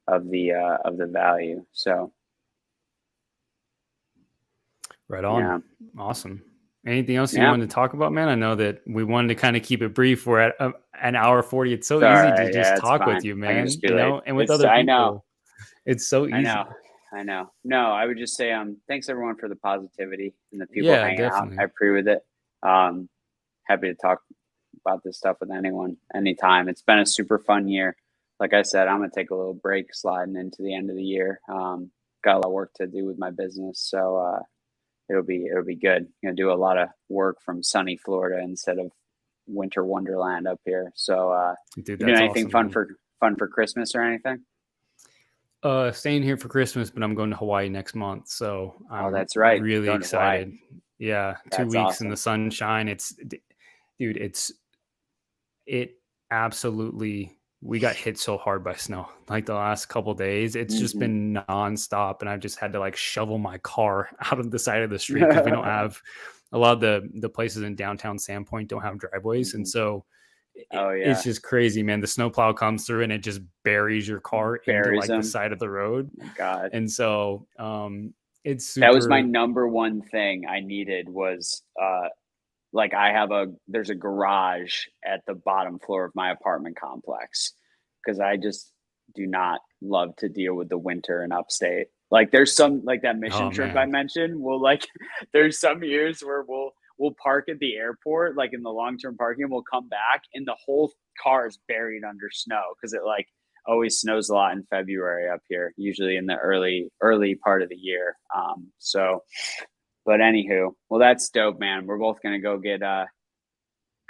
value. So right on. Yeah. Awesome. Anything else you wanted to talk about, man? I know that we wanted to kind of keep it brief. We're at an hour 40. It's so easy to just talk with you, man. And with other people. I know. It's so easy. I know. No, I would just say thanks everyone for the positivity and the people hanging out. I agree with it. Happy to talk about this stuff with anyone, anytime. It's been a super fun year. Like I said, I'm gonna take a little break sliding into the end of the year. Got a lot of work to do with my business, so it'll be good. Gonna do a lot of work from sunny Florida instead of winter wonderland up here. So, Dude, you doing that's anything awesome, fun for Christmas or anything? Staying here for Christmas, but I'm going to Hawaii next month, so Oh, I'm that's right. really Going to Hawaii. excited. Yeah, 2 That's weeks in the awesome. sunshine. Dude, it absolutely. We got hit so hard by snow like the last couple days. It's just Hmm. been nonstop, and I've just had to like shovel my car out of the side of the street because we don't have a lot of the places in downtown Sandpoint don't have driveways, and Hmm. so Oh it's yeah, just crazy, man. The snowplow comes through and it just buries your car into buries like the them. side of the road. My God. And so it's That was my super. number one thing I needed was like there's a garage at the bottom floor of my apartment complex because I just do not love to deal with the winter in upstate. Like there's some like that mission Oh trip I man. mentioned. We'll like there's some years where we'll park at the airport, like in the long term parking, and we'll come back and the whole car is buried under snow because it like always snows a lot in February up here, usually in the early part of the year. But anywho, well, that's dope, man. We're both gonna go get. I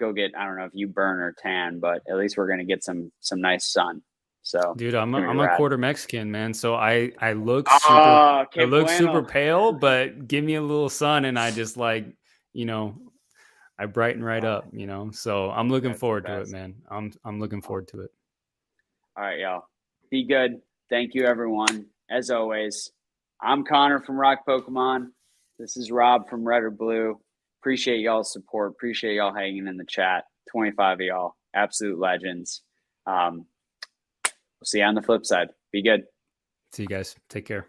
don't know if you burn or tan, but at least we're gonna get some nice sun. So Dude, it's gonna be I'm a rad. quarter Mexican, man. So Ah, I que look super bueno. pale, but give me a little sun and I just like, you know, I brighten right Ah, up, So I'm looking that's the forward to it, best. man. I'm looking Oh, forward to it. all right, y'all. Be good. Thank you, everyone. As always, I'm Connor from Rock Pokemon. This is Rob from Red or Blue. Appreciate y'all's support. Appreciate y'all hanging in the chat. 25 of y'all, absolute legends. We'll see you on the flip side. Be good. See you guys. Take care.